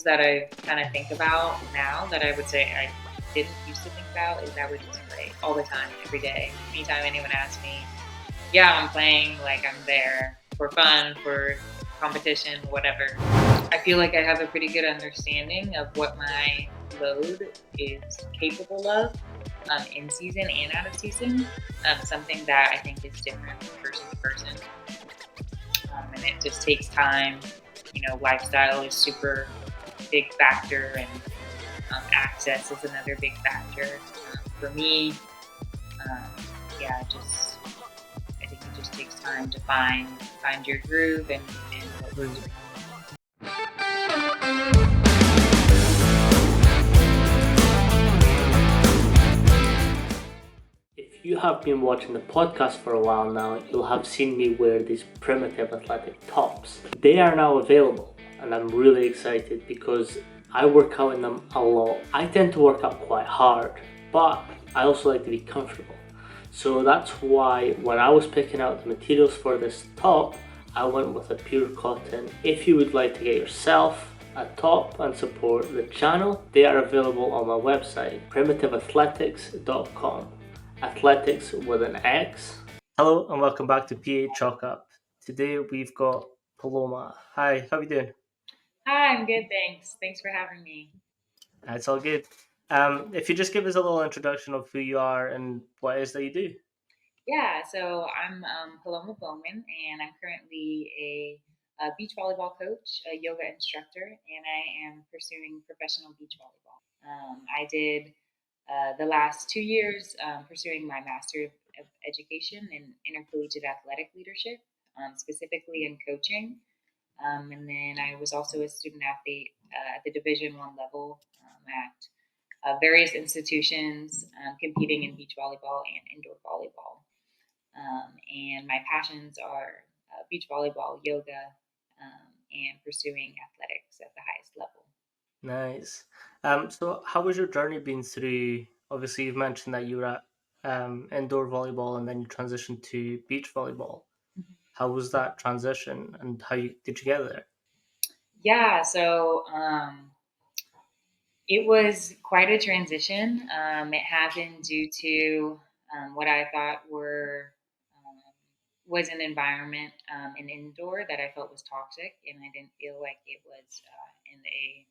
that I kind of think about now that I would say I didn't used to think about is I would just play all the time, every day. Anytime anyone asks me, yeah, I'm playing, like I'm there for fun, for competition, whatever. I feel like I have a pretty good understanding of what my load is capable of in season and out of season. Something that I think is different from person to person. And it just takes time. Lifestyle is super big factor, and access is another big factor. For me, um, yeah, I think it just takes time to find your groove and what works for you. If you have been watching the podcast for a while now, you'll have seen me wear these primitive athletic tops. They are now available, and I'm really excited because I work out in them a lot. I tend to work out quite hard, but I also like to be comfortable. So that's why when I was picking out the materials for this top, I went with a pure cotton. If you would like to get yourself a top and support the channel, they are available on my website, primitiveathletics.com. Athletics with an X. Hello and welcome back to PA Chalk Up. Today we've got Paloma. Hi, how are you doing? Hi, I'm good, thanks. Thanks for having me. It's all good. If you just give us a little introduction of who you are and what it is that you do. Yeah, so I'm Paloma Bowman, and I'm currently a beach volleyball coach, a yoga instructor, and I am pursuing professional beach volleyball. I did the last 2 years pursuing my Master of Education in Intercollegiate Athletic Leadership, specifically in coaching. And then I was also a student athlete at the Division 1 level at various institutions, competing in beach volleyball and indoor volleyball. And my passions are beach volleyball, yoga, and pursuing athletics at the highest level. Nice. So how was your journey been through? Obviously, you've mentioned that you were at indoor volleyball and then you transitioned to beach volleyball. Mhm. How was that transition and did you get there? Yeah, so it was quite a transition. It happened due to what I thought was an environment, an indoor, that I felt was toxic, and I didn't feel like it was in a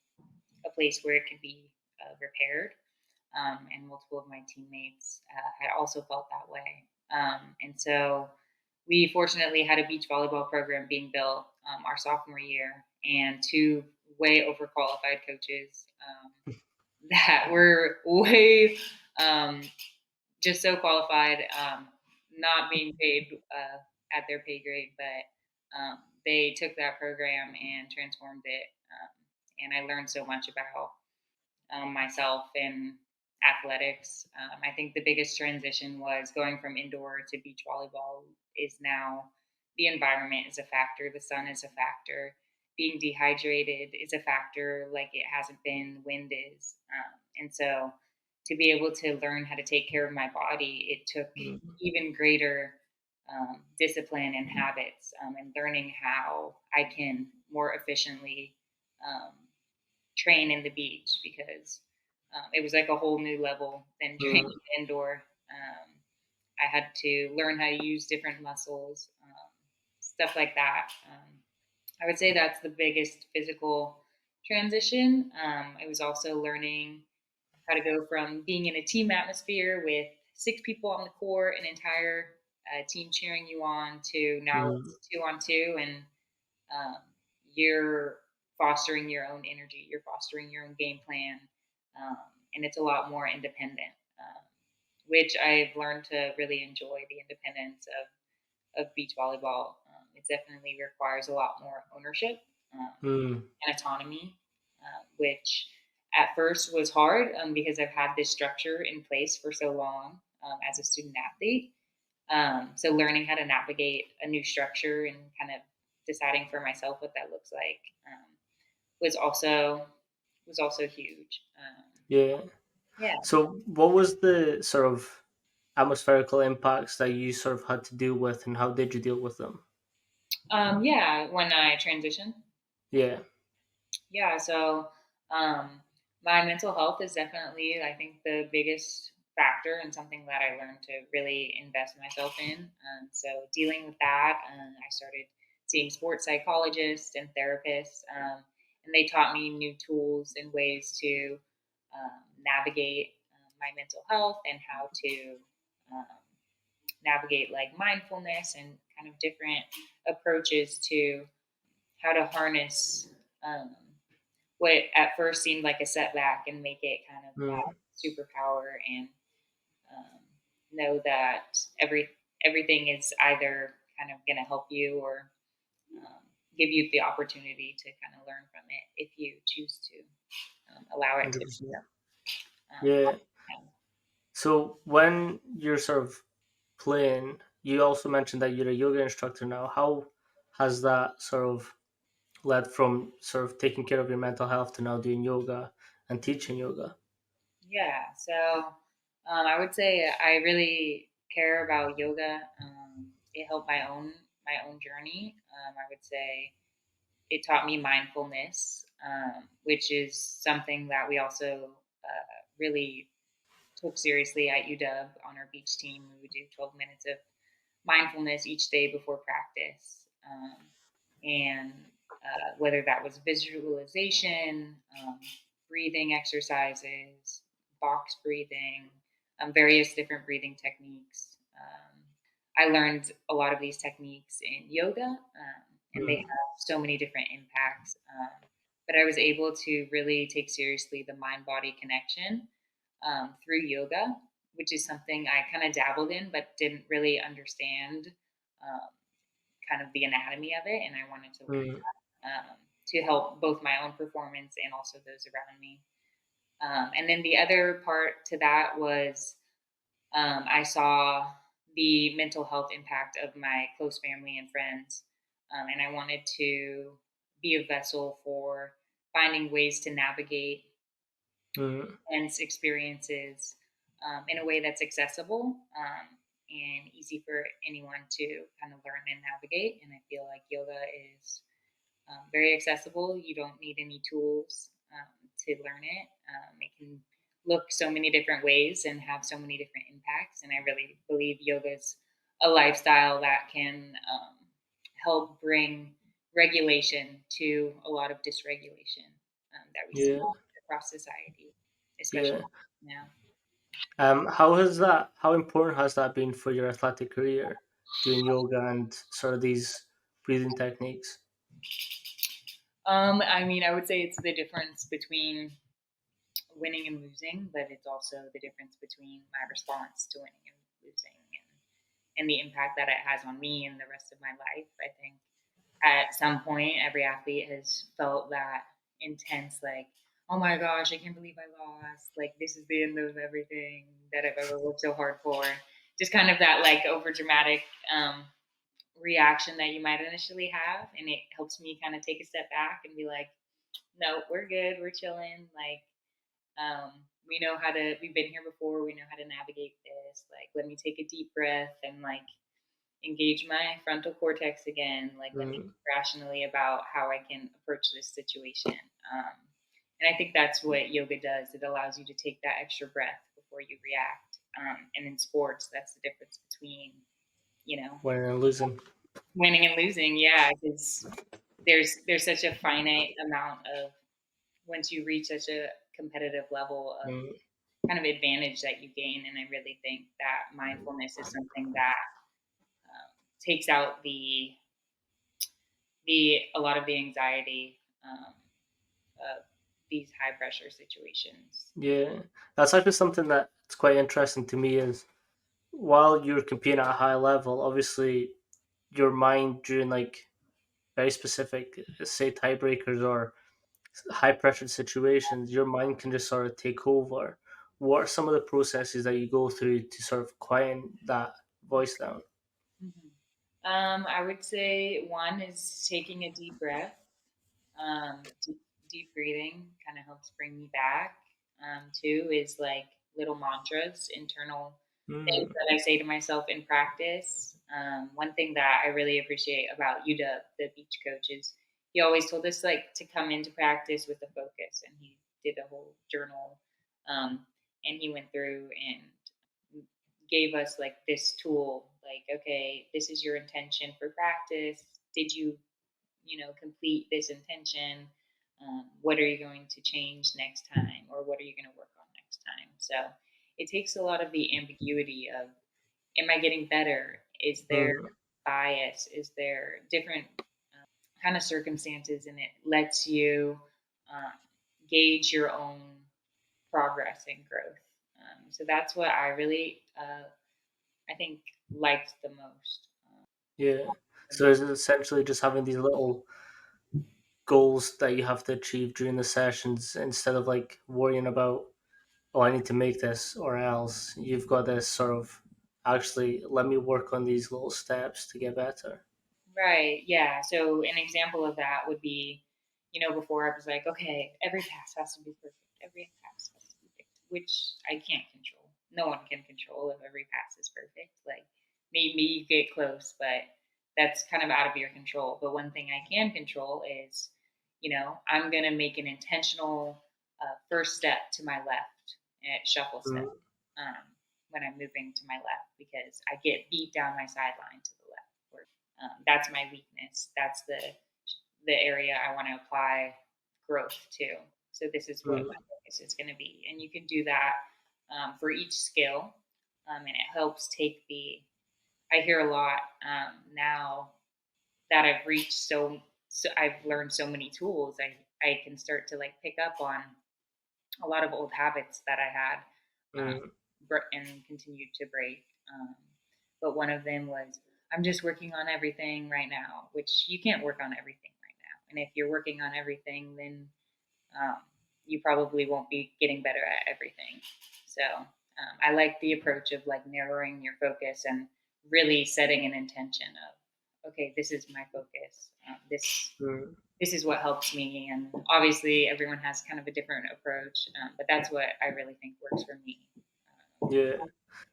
place where it could be repaired. And multiple of my teammates had also felt that way. And so we fortunately had a beach volleyball program being built our sophomore year, and two way overqualified coaches that were way um, just so qualified, not being paid at their pay grade, but they took that program and transformed it. And I learned so much about myself and athletics. I think the biggest transition was going from indoor to beach volleyball. Is now the environment is a factor, the sun is a factor, being dehydrated is a factor like it hasn't been, wind is. And so to be able to learn how to take care of my body, it took even greater discipline and habits, and learning how I can more efficiently um, train in the beach, because it was like a whole new level than training indoor. I had to learn how to use different muscles, stuff like that. I would say that's the biggest physical transition. I was also learning how to go from being in a team atmosphere with 6 people on the court, an entire team cheering you on, to now Mm. it's 2-on-2, and um, you're fostering your own energy, you're fostering your own game plan, um, and it's a lot more independent, which I've learned to really enjoy the independence of beach volleyball. It definitely requires a lot more ownership Mm. and autonomy, which at first was hard, because I've had this structure in place for so long as a student athlete. So learning how to navigate a new structure and kind of deciding for myself what that looks like was also huge. Yeah. Yeah. So what was the sort of atmospherical impacts that you sort of had to deal with and how did you deal with them? Yeah. When I transitioned. Yeah. Yeah. So Um, my mental health is definitely, I think, the biggest factor and something that I learned to really invest myself in. So dealing with that, I started seeing sports psychologists and therapists, and they taught me new tools and ways to navigate my mental health and how to um, navigate like mindfulness and kind of different approaches to how to harness um, what at first seemed like a setback and make it kind of my Mm. superpower and um, know that everything is either kind of going to help you or um, give you the opportunity to kind of learn from it if you choose to allow it to. 100%. Um, Yeah. yeah. So when you're sort of playing, you also mentioned that you're a yoga instructor now. How has that sort of led from sort of taking care of your mental health to now doing yoga and teaching yoga? Yeah, so I would say I really care about yoga. It helped my own journey. I would say it taught me mindfulness, which is something that we also really took seriously at UW on our beach team. We would do 12 minutes of mindfulness each day before practice. And whether that was visualization, breathing exercises, box breathing, various different breathing techniques. I learned a lot of these techniques in yoga, and they Mm. have so many different impacts. But I was able to really take seriously the mind body connection through yoga, which is something I kind of dabbled in but didn't really understand um, kind of the anatomy of it. And I wanted to learn Mm. to help both my own performance and also those around me. And then the other part to that was I saw the mental health impact of my close family and friends. And I wanted to be a vessel for finding ways to navigate Mm. intense experiences in a way that's accessible and easy for anyone to kind of learn and navigate. And I feel like yoga is very accessible. You don't need any tools to learn it. It can look so many different ways and have so many different impacts. And I really believe yoga is a lifestyle that can help bring regulation to a lot of dysregulation that we see Yeah. across society, especially Yeah. now. How has that? How important has that been for your athletic career, doing yoga and sort of these breathing techniques? I mean, I would say it's the difference between winning and losing, but it's also the difference between my response to winning and losing and the impact that it has on me and the rest of my life. I think at some point, every athlete has felt that intense, like, oh my gosh, I can't believe I lost. Like, this is the end of everything that I've ever worked so hard for. Just kind of that, like, over dramatic reaction that you might initially have. And it helps me kind of take a step back and be like, no, we're good. We're chilling. Like, we know how to, we've been here before. We know how to navigate this. Like, let me take a deep breath and like engage my frontal cortex again. Like, let me Mm. think rationally about how I can approach this situation. Um, and I think that's what yoga does. It allows you to take that extra breath before you react. And in sports, that's the difference between, you know, Winning and losing. winning and losing. Yeah, because there's such a finite amount of once you reach such a competitive level of Mm. kind of advantage that you gain. And I really think that mindfulness is something that takes out the a lot of the anxiety of these high pressure situations. Yeah, that's actually something that's quite interesting to me. Is while you're competing at a high level, obviously your mind during like very specific, say tiebreakers or high pressure situations, your mind can just sort of take over. What are some of the processes that you go through to sort of quieten that voice down? Mhm. I would say one is taking a deep breath. Deep breathing kind of helps bring me back. Two is like little mantras, internal things Mm. that I say to myself in practice. One thing that I really appreciate about UW, the beach coach, is he always told us like to come into practice with a focus, and he And he went through and gave us like this tool, like, okay, this is your intention for practice. Did you, complete this intention? What are you going to change next time, or what are you going to work on next time? So it takes a lot of the ambiguity of, am I getting better? Is there Mm, bias? Is there different kind of circumstances? And it lets you um, gauge your own progress and growth. So that's what I really, I think, liked the most. yeah. So is it essentially just having these little goals that you have to achieve during the sessions instead of like worrying about, oh, I need to make this or else? You've got this sort of, actually, let me work on these little steps to get better. Right. Yeah. So an example of that would be, before I was like, okay, every pass has to be perfect. Every pass has to be perfect, which I can't control. No one can control if every pass is perfect. Like, maybe you get close, but that's kind of out of your control. But one thing I can control is, I'm going to make an intentional first step to my left at shuffle step, Mm, um, when I'm moving to my left, because I get beat down my sideline to the left. That's my weakness. That's the area I want to apply growth to. So this is what my mm, focus is going to be, and you can do that for each skill, and it helps take the. I hear a lot now that I've reached so I've learned so many tools. I can start to like pick up on a lot of old habits that I had, mm, and continued to break. But one of them was, I'm just working on everything right now, which you can't work on everything right now. And if you're working on everything, then um, you probably won't be getting better at everything. So I like the approach of like narrowing your focus and really setting an intention of, okay, this is my focus. mm. This is what helps me. And obviously, everyone has kind of a different approach, but that's what I really think works for me. Yeah.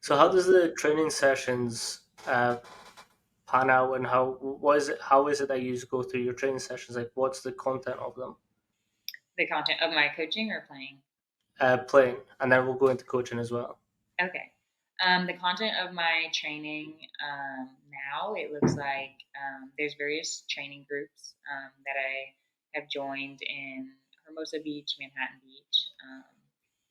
So how does the training sessions pan out, and how is it that you go through your training sessions? Like, what's the content of them? The content of my coaching or playing? Playing, and then we'll go into coaching as well. Okay. The content of my training now, it looks like there's various training groups that I have joined in Hermosa Beach, Manhattan Beach.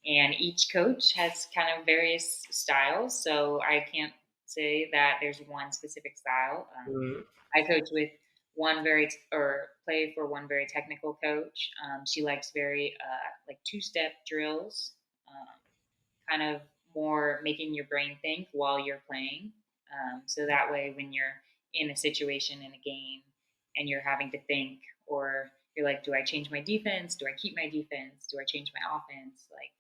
And each coach has kind of various styles. So I can't say that there's one specific style. Mm, I coach with or play for one very technical coach. She likes very like two-step drills, um, kind of more making your brain think while you're playing. So that way, when you're in a situation in a game and you're having to think, or you're like, do I change my defense? Do I keep my defense? Do I change my offense? Like,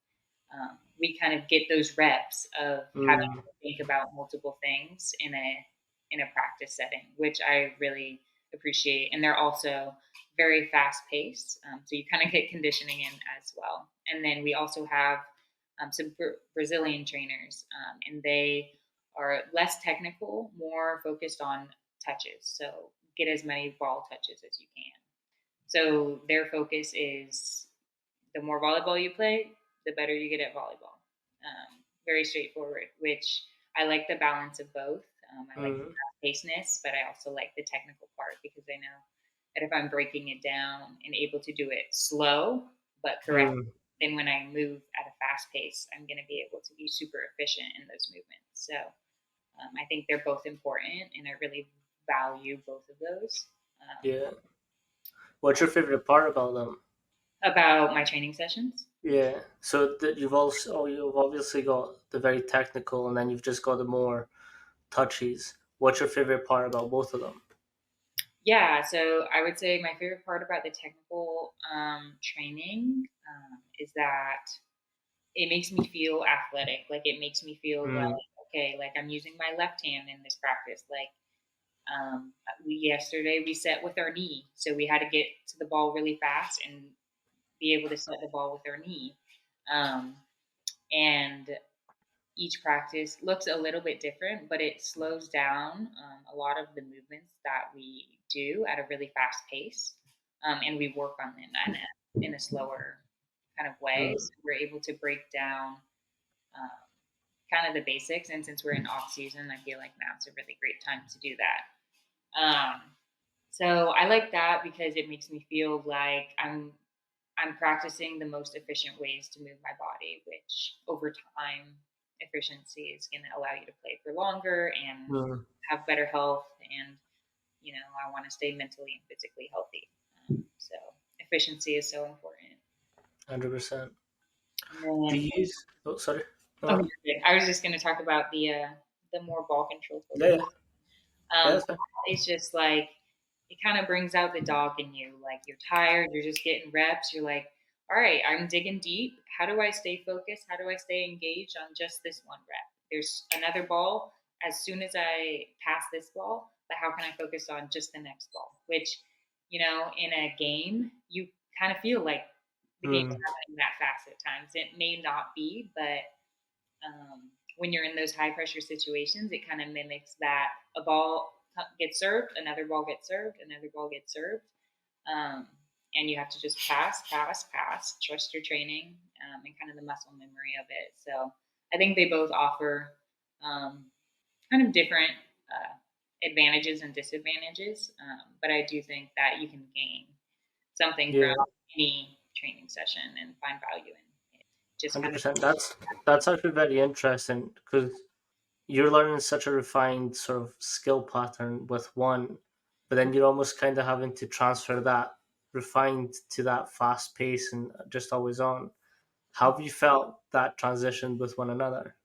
we kind of get those reps of having mm, to think about multiple things in a practice setting, which I really appreciate. And they're also very fast paced, so you kind of get conditioning in as well. And then we also have some Brazilian trainers, and they are less technical, more focused on touches. So get as many ball touches as you can. So their focus is, the more volleyball you play, the better you get at volleyball. Very straightforward, which I like the balance of both. I like the mm, fast pacedness, but I also like the technical part, because I know that if I'm breaking it down and able to do it slow but correct, mm. then when I move at a fast pace, I'm going to be able to be super efficient in those movements. So I think they're both important, and I really value both of those. Yeah. What's your favorite part about them? About my training sessions, Yeah. So that you've obviously got the very technical, and then you've just got the more touchies. What's your favorite part about both of them? yeah, so I would say my favorite part about the technical training is that it makes me feel athletic. Like, it makes me feel like, Mm, okay, like I'm using my left hand in this practice. Like, we yesterday we set with our knee, so we had to get to the ball really fast and be able to set the ball with our knee. Um, and each practice looks a little bit different, but it slows down a lot of the movements that we do at a really fast pace, and we work on them in a slower. kind of way. So we're able to break down um, kind of the basics. And since we're in off season, I feel like now's a really great time to do that. So I like that because it makes me feel like I'm practicing the most efficient ways to move my body, which over time, efficiency is going to allow you to play for longer and Mm, have better health. And, I want to stay mentally and physically healthy. So efficiency is so important. 100%. And Do then, you use? Oh, sorry. Go oh, on. okay. I was just going to talk about the more ball control Yeah, yeah, focus. yeah. That's fine. It's just like it kind of brings out the dog in you. Like you're tired, you're just getting reps. You're like, all right, I'm digging deep. How do I stay focused? How do I stay engaged on just this one rep? There's another ball. As soon as I pass this ball, but how can I focus on just the next ball? Which, in a game, you kind of feel like the game's Mm, happening that fast at times. It may not be, but when you're in those high pressure situations, it kind of mimics that a ball gets served, another ball gets served, another ball gets served. Um, and you have to just pass, pass, pass, trust your training and kind of the muscle memory of it. So I think they both offer um, kind of different advantages and disadvantages. But I do think that you can gain something from yeah, any training session and find value in it. Just kind of, 100%. That's actually very interesting because you're learning such a refined sort of skill pattern with one, but then you're almost kind of having to transfer that refined to that fast pace and just always on. How have you felt that transition with one another?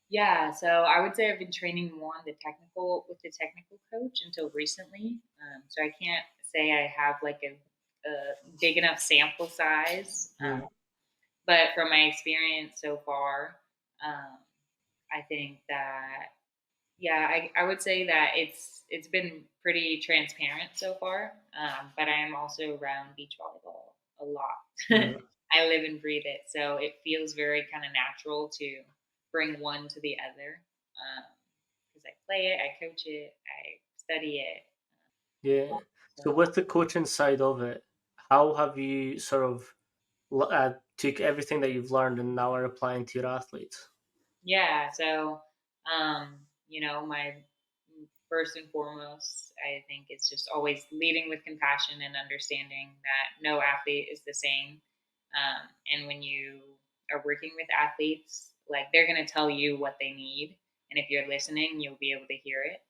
yeah, so I would say I've been training more on the technical with the technical coach until recently. So I can't say I have like a big enough sample size, Mm, but from my experience so far, um, I think that yeah, I would say that it's been pretty transparent so far. But I am also around beach volleyball a lot. mm, I live and breathe it, so it feels very kind of natural to bring one to the other. Because I play it, I coach it, I study it. yeah. So So with the coaching side of it, how have you sort of took everything that you've learned and now are applying to your athletes? yeah, so my first and foremost, I think it's just always leading with compassion and understanding that no athlete is the same. And when you are working with athletes, like they're going to tell you what they need, and if you're listening, you'll be able to hear it.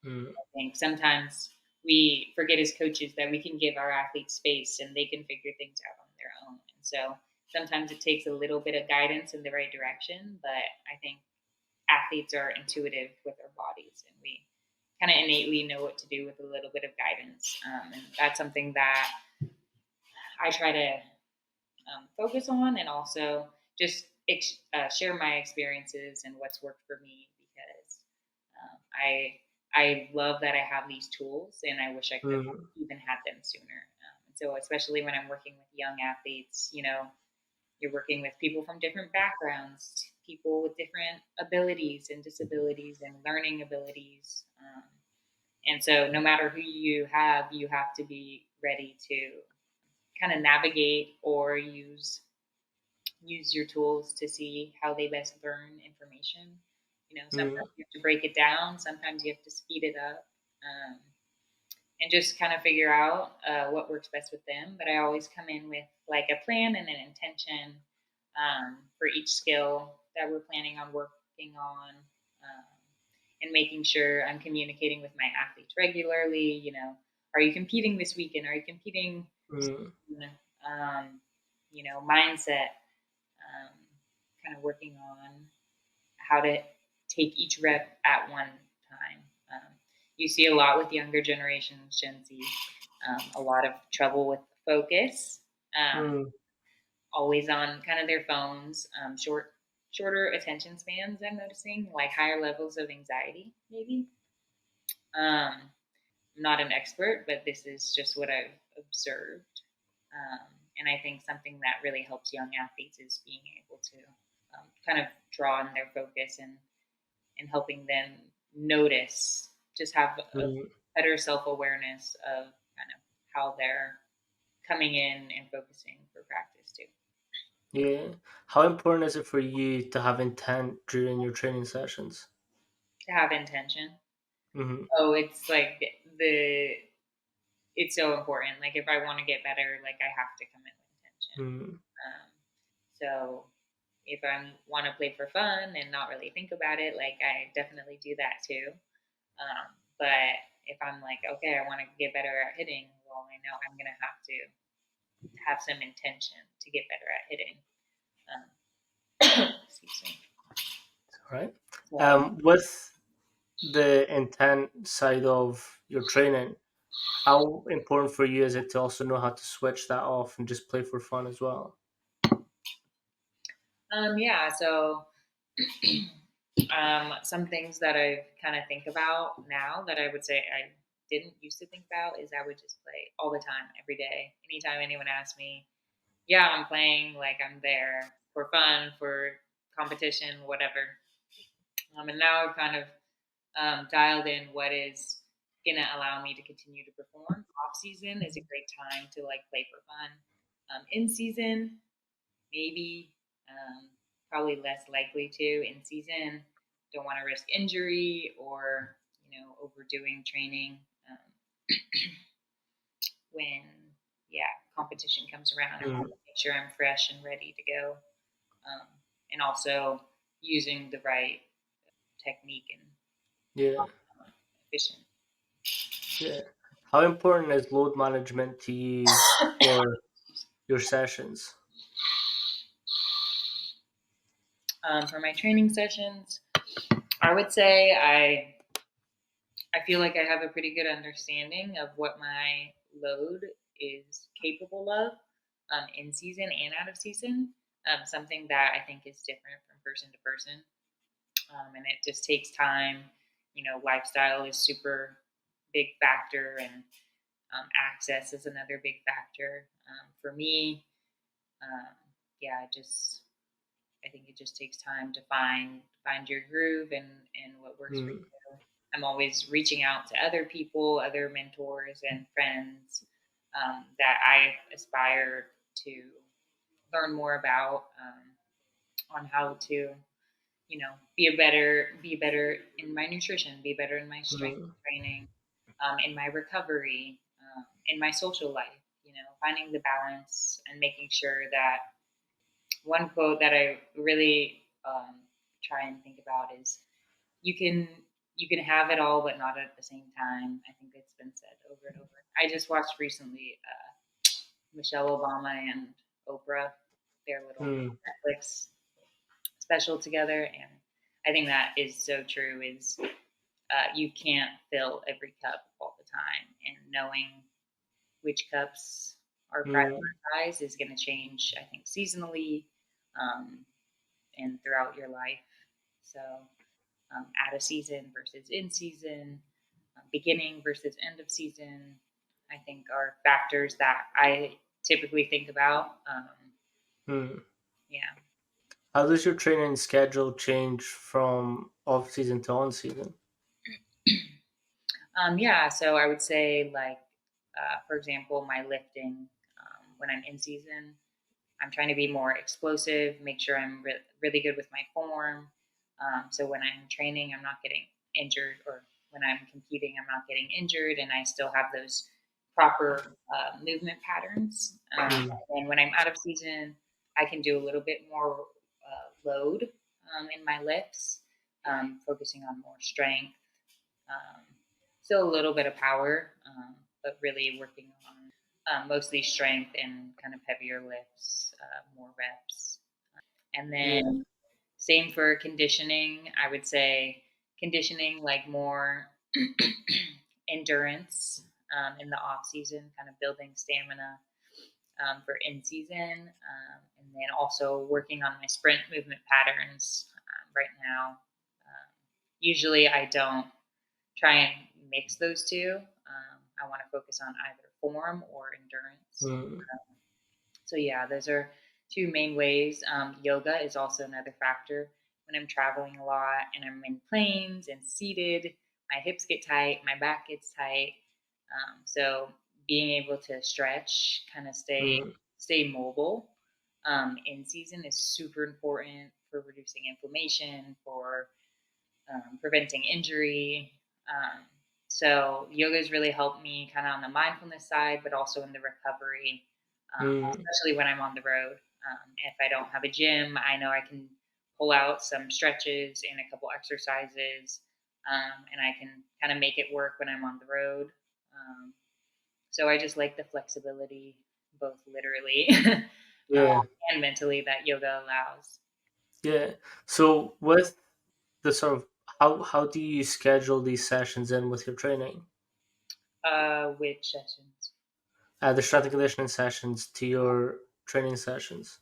Mm, I think sometimes we forget as coaches that we can give our athletes space and they can figure things out on their own. And so sometimes it takes a little bit of guidance in the right direction, but I think athletes are intuitive with their bodies and we kind of innately know what to do with a little bit of guidance. And that's something that I try to focus on and also just share my experiences and what's worked for me because I love that I have these tools and I wish I could have mm, even had them sooner. And so especially when I'm working with young athletes, you're working with people from different backgrounds, people with different abilities and disabilities and learning abilities. And so no matter who you have to be ready to kind of navigate or use your tools to see how they best learn information. mm, Sometimes you have to break it down, sometimes you have to speed it up, um, and just kind of figure out what works best with them. But I always come in with like a plan and an intention for each skill that we're planning on working on. And making sure I'm communicating with my athletes regularly. Are you competing this weekend? Are you competing mm, soon? Mindset, um, kind of working on how to take each rep at one time. You see a lot with younger generations, Gen Z, a lot of trouble with focus, mm, always on kind of their phones, shorter attention spans. I'm noticing like higher levels of anxiety, maybe. I'm not an expert, but this is just what I've observed. And I think something that really helps young athletes is being able to kind of draw on their focus and helping them notice, just have a mm. better self awareness of kind of how they're coming in and focusing for practice too. Yeah. How important is it for you to have intent during your training sessions? To have intention. Mm-hmm. Oh, it's like the it's so important. Like if I want to get better, like I have to come in with intention. Mm-hmm. So if I want to play for fun and not really think about it, like I definitely do that too. But if I'm like, okay, I want to get better at hitting, well, I know I'm gonna have to have some intention to get better at hitting. Excuse me. All right. So With the intent side of your training, how important for you is it to also know how to switch that off and just play for fun as well? yeah, so some things that I kind of think about now that I would say I didn't used to think about is I would just play all the time, every day. Anytime anyone asks me, yeah, I'm playing, like I'm there for fun, for competition, whatever. And now I've kind of dialed in what is going to allow me to continue to perform. Off season is a great time to like play for fun. In season, maybe, um, probably less likely to. In season, don't want to risk injury or overdoing training. When competition comes around, I want Mm. to make sure I'm fresh and ready to go, um, and also using the right technique and Yeah. efficient. Yeah. How important is load management to you for your sessions? For my training sessions, I would say I feel like I have a pretty good understanding of what my load is capable of, in season and out of season. Something that I think is different from person to person, and it just takes time. Lifestyle is super big factor, and access is another big factor. For me, um, yeah, I think it just takes time to find your groove and what works for Mm. you. I'm always reaching out to other people, other mentors and friends, that I aspire to learn more about, on how to be better in my nutrition, be better in my strength Mm. training, in my recovery, in my social life. Finding the balance and making sure that one quote that I really, try and think about is you can you can have it all but not at the same time. I think it's been said over and over. I just watched recently, Michelle Obama and Oprah, their little Mm. Netflix special together, and I think that is so true. Is you can't fill every cup all the time, and knowing which cups are Mm. prioritized is going to change. I think seasonally, um, and throughout your life. So, out of season versus in season, beginning versus end of season, I think are factors that I typically think about. Mm. Yeah. How does your training schedule change from off season to on season? Yeah. So I would say, like, for example, my lifting, when I'm in season, I'm trying to be more explosive, make sure I'm really good with my form. So when I'm training, I'm not getting injured, or when I'm competing, I'm not getting injured, and I still have those proper movement patterns. Mm. And when I'm out of season, I can do a little bit more load, in my lifts, focusing on more strength, um, still a little bit of power, but really working on, mostly strength and kind of heavier lifts, more reps. And Yeah. then same for conditioning. I would say conditioning like more endurance, in the off season, kind of building stamina, for in season, and then also working on my sprint movement patterns, right now. Usually, I don't try and mix those two. I want to focus on either form or endurance. Mm. So yeah, those are two main ways. Yoga is also another factor. When I'm traveling a lot and I'm in planes and seated, my hips get tight, my back gets tight. So being able to stretch, kind of stay Mm. stay mobile, in season is super important for reducing inflammation, for preventing injury. Um, so yoga has really helped me kind of on the mindfulness side, but also in the recovery, Mm, especially when I'm on the road. If I don't have a gym, I know I can pull out some stretches and a couple exercises, and I can kind of make it work when I'm on the road. Um, so I just like the flexibility, both literally yeah, and mentally, that yoga allows. yeah. So with the sort of how do you schedule these sessions in with your training? Which sessions? The strength and conditioning sessions to your training sessions.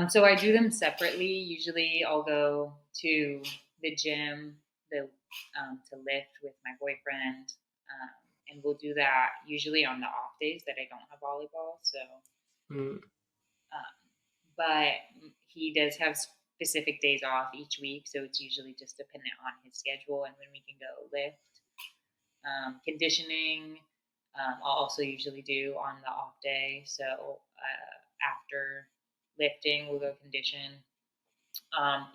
So I do them separately. Usually, I'll go to the gym the to lift with my boyfriend, and we'll do that usually on the off days that I don't have volleyball. So, Mm, um, but he does have specific days off each week, so it's usually just dependent on his schedule and when we can go lift. Conditioning, I'll also usually do on the off day. So after lifting, we'll go condition.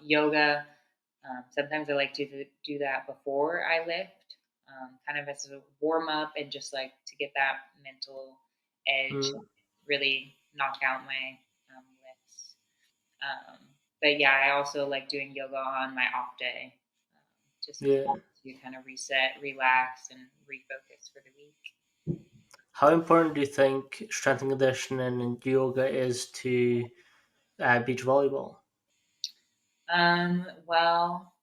Yoga, sometimes I like to do that before I lift, kind of as a warm up and just like to get that mental edge, mm, really knock out my lifts. Um, but yeah, I also like doing yoga on my off day, just yeah. to kind of reset, relax, and refocus for the week. How important do you think strength and conditioning and yoga is to beach volleyball? Well,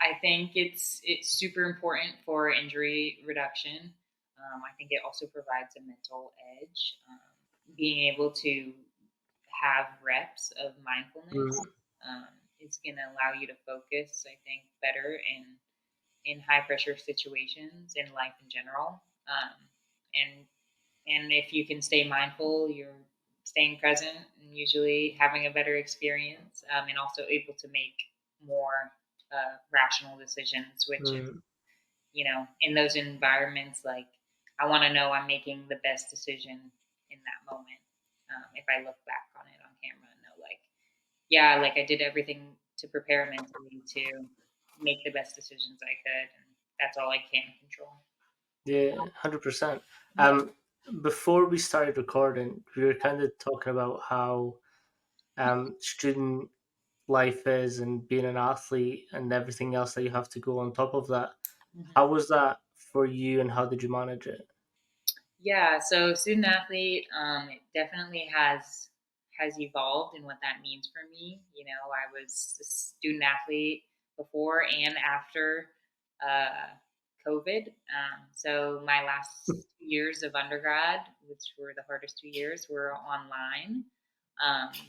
I think it's super important for injury reduction. I think it also provides a mental edge. Being able to have reps of mindfulness Mm, um, is going to allow you to focus, I think, better in high pressure situations in life in general. And and if you can stay mindful, you're staying present and usually having a better experience, and also able to make more rational decisions, which is, mm, in those environments, like I want to know I'm making the best decision in that moment. If I look back on it on camera and know, like, yeah, like I did everything to prepare mentally to make the best decisions I could, and that's all I can control. yeah, 100%. Yeah. Um, Before we started recording, we were kind of talking about how student life is and being an athlete and everything else that you have to go on top of that. Mhm. How was that for you and how did you manage it? Yeah, so student athlete, it definitely has evolved in what that means for me. I was a student athlete before and after uh, COVID. So my last 2 years of undergrad, which were the hardest 2 years, were online.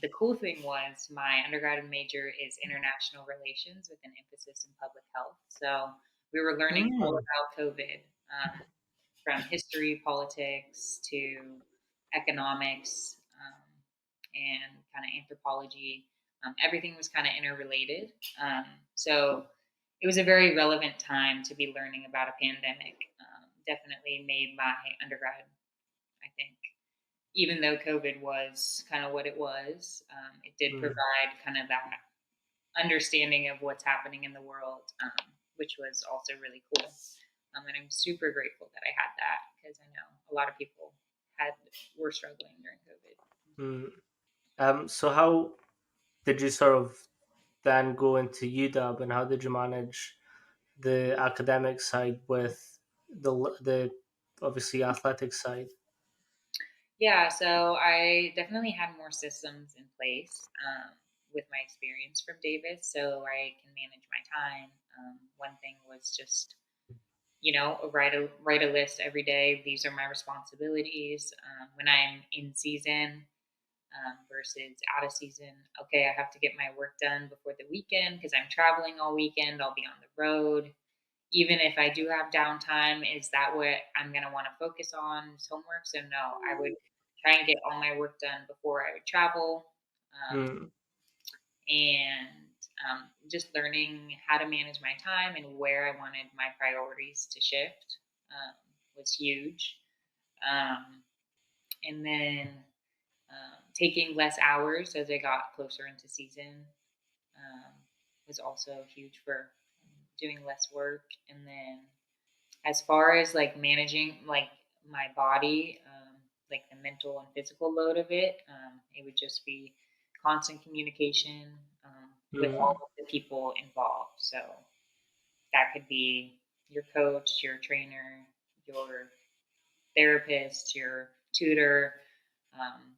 The cool thing was my undergrad major is international relations with an emphasis in public health. So we were learning all Mm, about COVID. From history, politics to economics, and kind of anthropology. Everything was kind of interrelated. So it was a very relevant time to be learning about a pandemic. Definitely made my undergrad, I think, even though COVID was kind of what it was, it did mm, provide kind of that understanding of what's happening in the world, which was also really cool. And I'm super grateful that I had that because I know a lot of people had were struggling during COVID. mm. So how did you sort of then go into UW and how did you manage the academic side with the obviously athletic side? Yeah, so I definitely had more systems in place with my experience from Davis, so I can manage my time. One thing was just write a list every day. These are my responsibilities when I'm in season. Versus out of season. Okay, I have to get my work done before the weekend because I'm traveling all weekend. I'll be on the road. Even if I do have downtime, is that what I'm going to want to focus on? Is homework? So, no, I would try and get all my work done before I would travel. Mm, And just learning how to manage my time and where I wanted my priorities to shift was huge. Um, and then taking less hours as I got closer into season um, was also huge for doing less work. And then as far as like managing like my body, like the mental and physical load of it, it would just be constant communication with all Mm, of the people involved. So that could be your coach, your trainer, your therapist, your tutor. Um,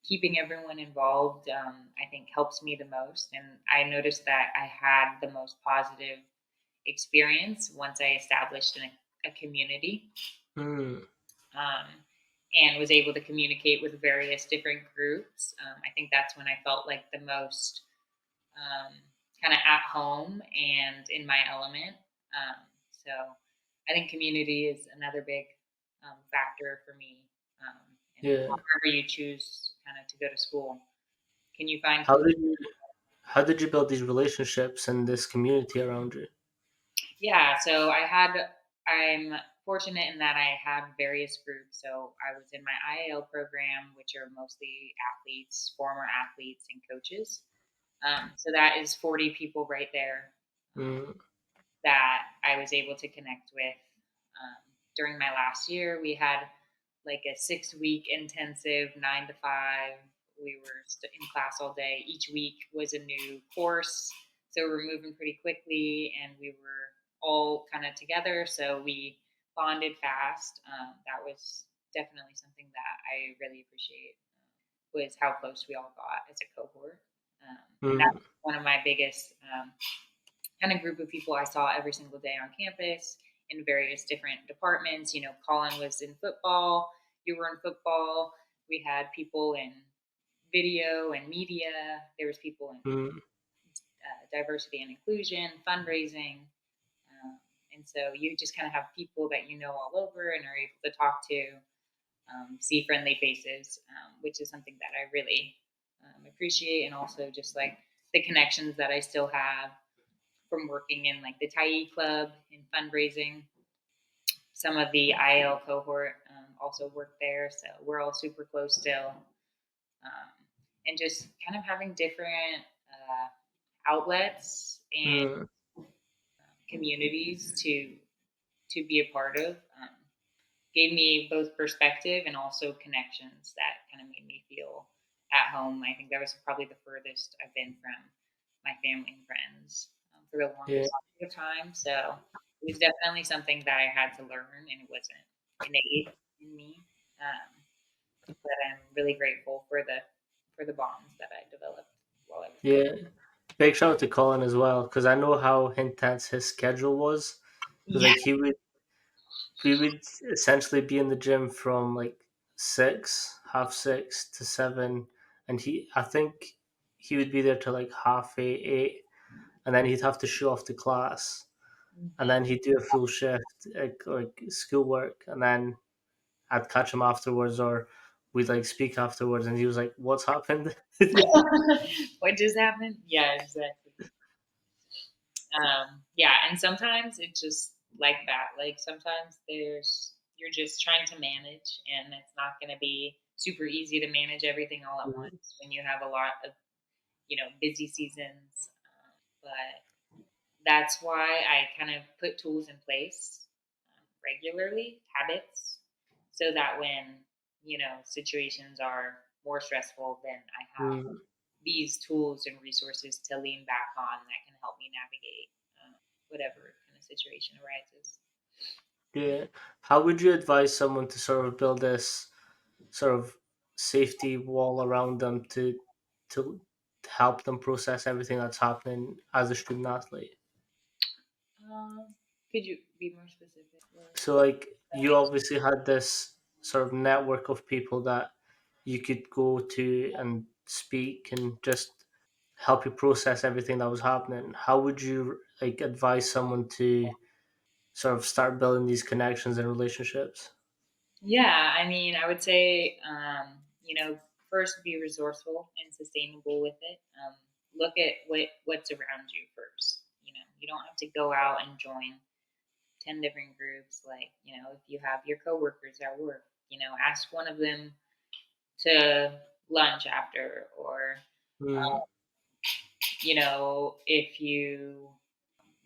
Keeping everyone involved, I think, helps me the most. And I noticed that I had the most positive experience once I established a community mm, um, and was able to communicate with various different groups. I think that's when I felt like the most um, kind of at home and in my element. So I think community is another big factor for me. And yeah. however you choose kind of to go to school, can you find How community? did you how did you build these relationships and this community around you? Yeah, I'm fortunate in that I had various groups. So I was in my IAL program, which are mostly athletes, former athletes, and coaches. So that is 40 people right there Mm, that I was able to connect with. During my last year, we had like a 6 week intensive 9 to 5. We were in class all day. Each week was a new course. So we were moving pretty quickly and we were all kind of together. So we bonded fast. That was definitely something that I really appreciate was how close we all got as a cohort. And mm, that's one of my biggest kind of group of people I saw every single day on campus in various different departments. You know, Colin was in football, you were in football. We had people in video and media. There was people in mm, diversity and inclusion, fundraising. And so you just kind of have people that you know all over and are able to talk to, see friendly faces, which is something that I really appreciate. And also just like the connections that I still have from working in like the Tai Club in fundraising. Some of the IL cohort also work there, so we're all super close still. And just kind of having different outlets and mm, communities to be a part of gave me both perspective and also connections that kind of made me feel at home. I think that was probably the furthest I've been from my family and friends for the yeah, longest period of time. So it was definitely something that I had to learn, and it wasn't innate in me. But I'm really grateful for the bonds that I developed while I was there. yeah. Big shout out to Colin as well, because I know how intense his schedule was. Because Yeah. like we would essentially be in the gym from like 6, half 6 to 7, and I think he would be there till like half 8, 8, and then he'd have to show off to class, and Mhm. then he'd do a full shift like schoolwork, and then I'd catch him afterwards, or we'd like speak afterwards, and he was like, "What's happened?" What just happened? Yeah, exactly. Yeah, and sometimes it's just like that. Like sometimes you're just trying to manage, and it's not going to be super easy to manage everything all at Mm, once when you have a lot of busy seasons. But that's why I kind of put tools in place regularly, habits, so that when situations are more stressful, then I have mm, these tools and resources to lean back on that can help me navigate whatever kind of situation arises. yeah. How would you advise someone to sort of build this sort of safety wall around them to help them process everything that's happening as a student athlete? Could you be more specific? So like you obviously had this sort of network of people that you could go to and speak and just help you process everything that was happening. How would you like advise someone to sort of start building these connections and relationships? Yeah, I mean, I would say, first be resourceful and sustainable with it. Look at what's around you first. You don't have to go out and join 10 different groups. Like, if you have your coworkers at work, ask one of them to lunch after, or Mm. if you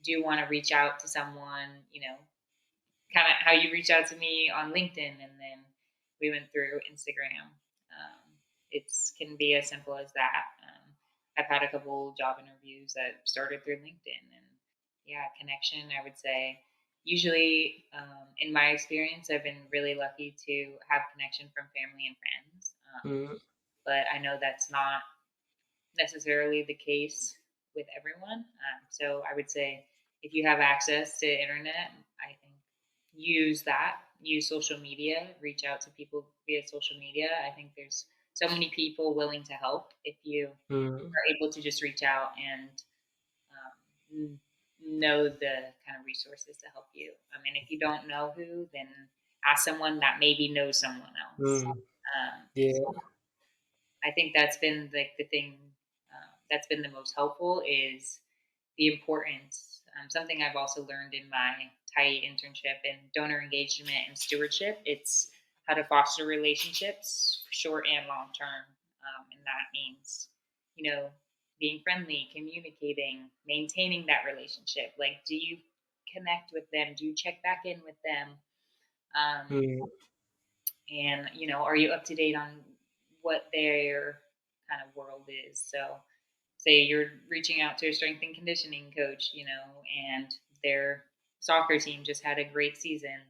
do want to reach out to someone, kind of how you reach out to me on LinkedIn, and then we went through Instagram. It's can be as simple as that. I've had a couple job interviews that started through LinkedIn, and yeah, connection. I would say usually, in my experience, I've been really lucky to have connection from family and friends. Mm. But I know that's not necessarily the case with everyone. So I would say if you have access to internet, I think use that, use social media, reach out to people via social media. I think there's so many people willing to help if you Mm. are able to just reach out and know the kind of resources to help you. I mean, if you don't know who, then ask someone that maybe knows someone else. Mm. Um, Yeah. I think that's been like the thing that's been the most helpful is the importance. Something I've also learned in my tight internship in donor engagement and stewardship. It's how to foster relationships, short and long term, and that means, you know, being friendly, communicating, maintaining that relationship. Like, do you connect with them? Do you check back in with them? Um, Mm. and are you up to date on what their kind of world is? So say you're reaching out to a strength and conditioning coach, and their soccer team just had a great season.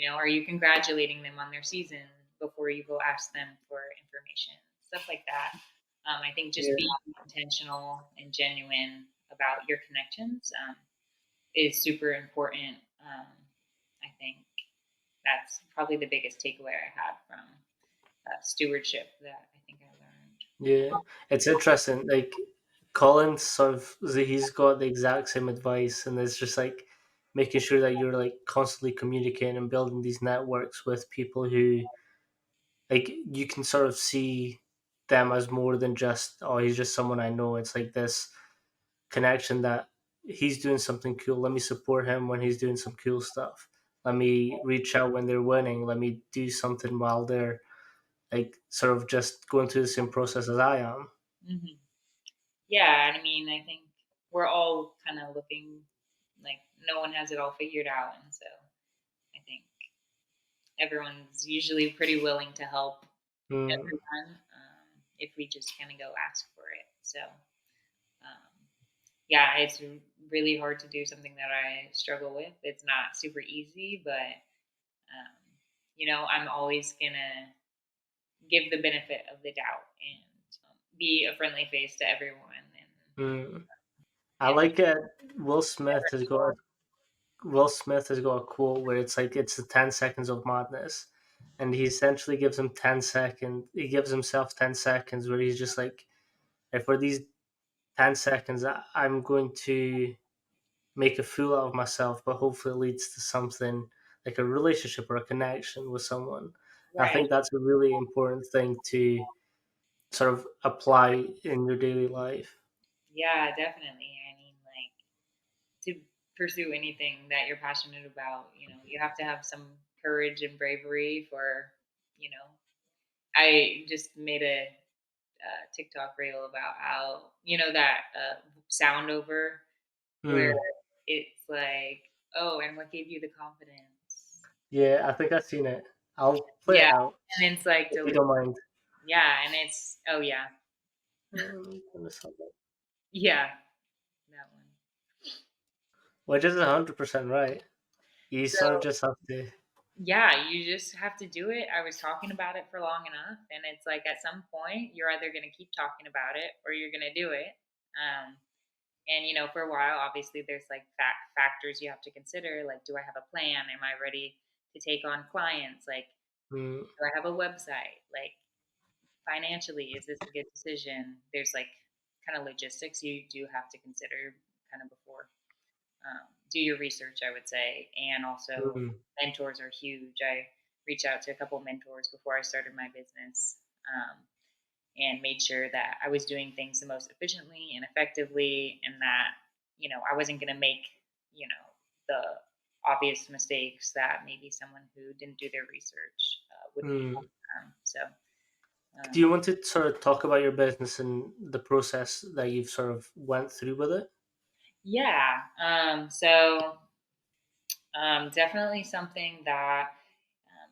Are you congratulating them on their season before you go ask them for information? Stuff like that. I think just being Yeah. intentional and genuine about your connections is super important. I think that's probably the biggest takeaway I had from stewardship that I think I learned. Yeah. It's interesting. Like Colin sort of he's got the exact same advice, and it's just like making sure that you're like constantly communicating and building these networks with people who like you can sort of see them as more than just, oh, he's just someone I know. It's like this connection that he's doing something cool. Let me support him when he's doing some cool stuff. Let me reach out when they're winning. Let me do something while they're like sort of just going through the same process as I am. Hmm. Yeah, I mean, I think we're all kind of looking like no one has it all figured out, and so I think everyone's usually pretty willing to help Mm. everyone if we just kind of go ask for it. So, yeah, it's really hard to do something that I struggle with. It's not super easy, but I'm always gonna give the benefit of the doubt and be a friendly face to everyone, Mm. I and like it. Will never Smith has got sure. Will Smith has got a quote where it's like it's the 10 seconds of madness, and he essentially gives him 10 seconds. He gives himself 10 seconds where he's just like, if for these 10 seconds, I'm going to make a fool out of myself, but hopefully it leads to something like a relationship or a connection with someone. I Right. think that's a really important thing to sort of apply in your daily life. Yeah, definitely. I mean, like to pursue anything that you're passionate about, you have to have some courage and bravery for, you know, I just made a TikTok reel about how, that sound over where Hmm. it's like, oh, and what gave you the confidence? Yeah, I think I've seen it. I'll play it Yeah. out And it's like, if you don't mind. yeah. And it's, oh, yeah. Yeah. That one. Which is 100% right. You So, sort of just have to. yeah, you just have to do it. I was talking about it for long enough, and it's like at some point you're either going to keep talking about it or you're going to do it. Um, and for a while, obviously, there's like factors you have to consider. Like, do I have a plan? Am I ready to take on clients? Like, Mm. do I have a website? Like, financially, is this a good decision? There's like kind of logistics you do have to consider kind of before do your research, I would say, and also Mm. mentors are huge. I reached out to a couple mentors before I started my business, and made sure that I was doing things the most efficiently and effectively, and that I wasn't going to make the obvious mistakes that maybe someone who didn't do their research would make. Mm. So Do you want to sort of talk about your business and the process that you've sort of went through with it? Yeah. Definitely something that,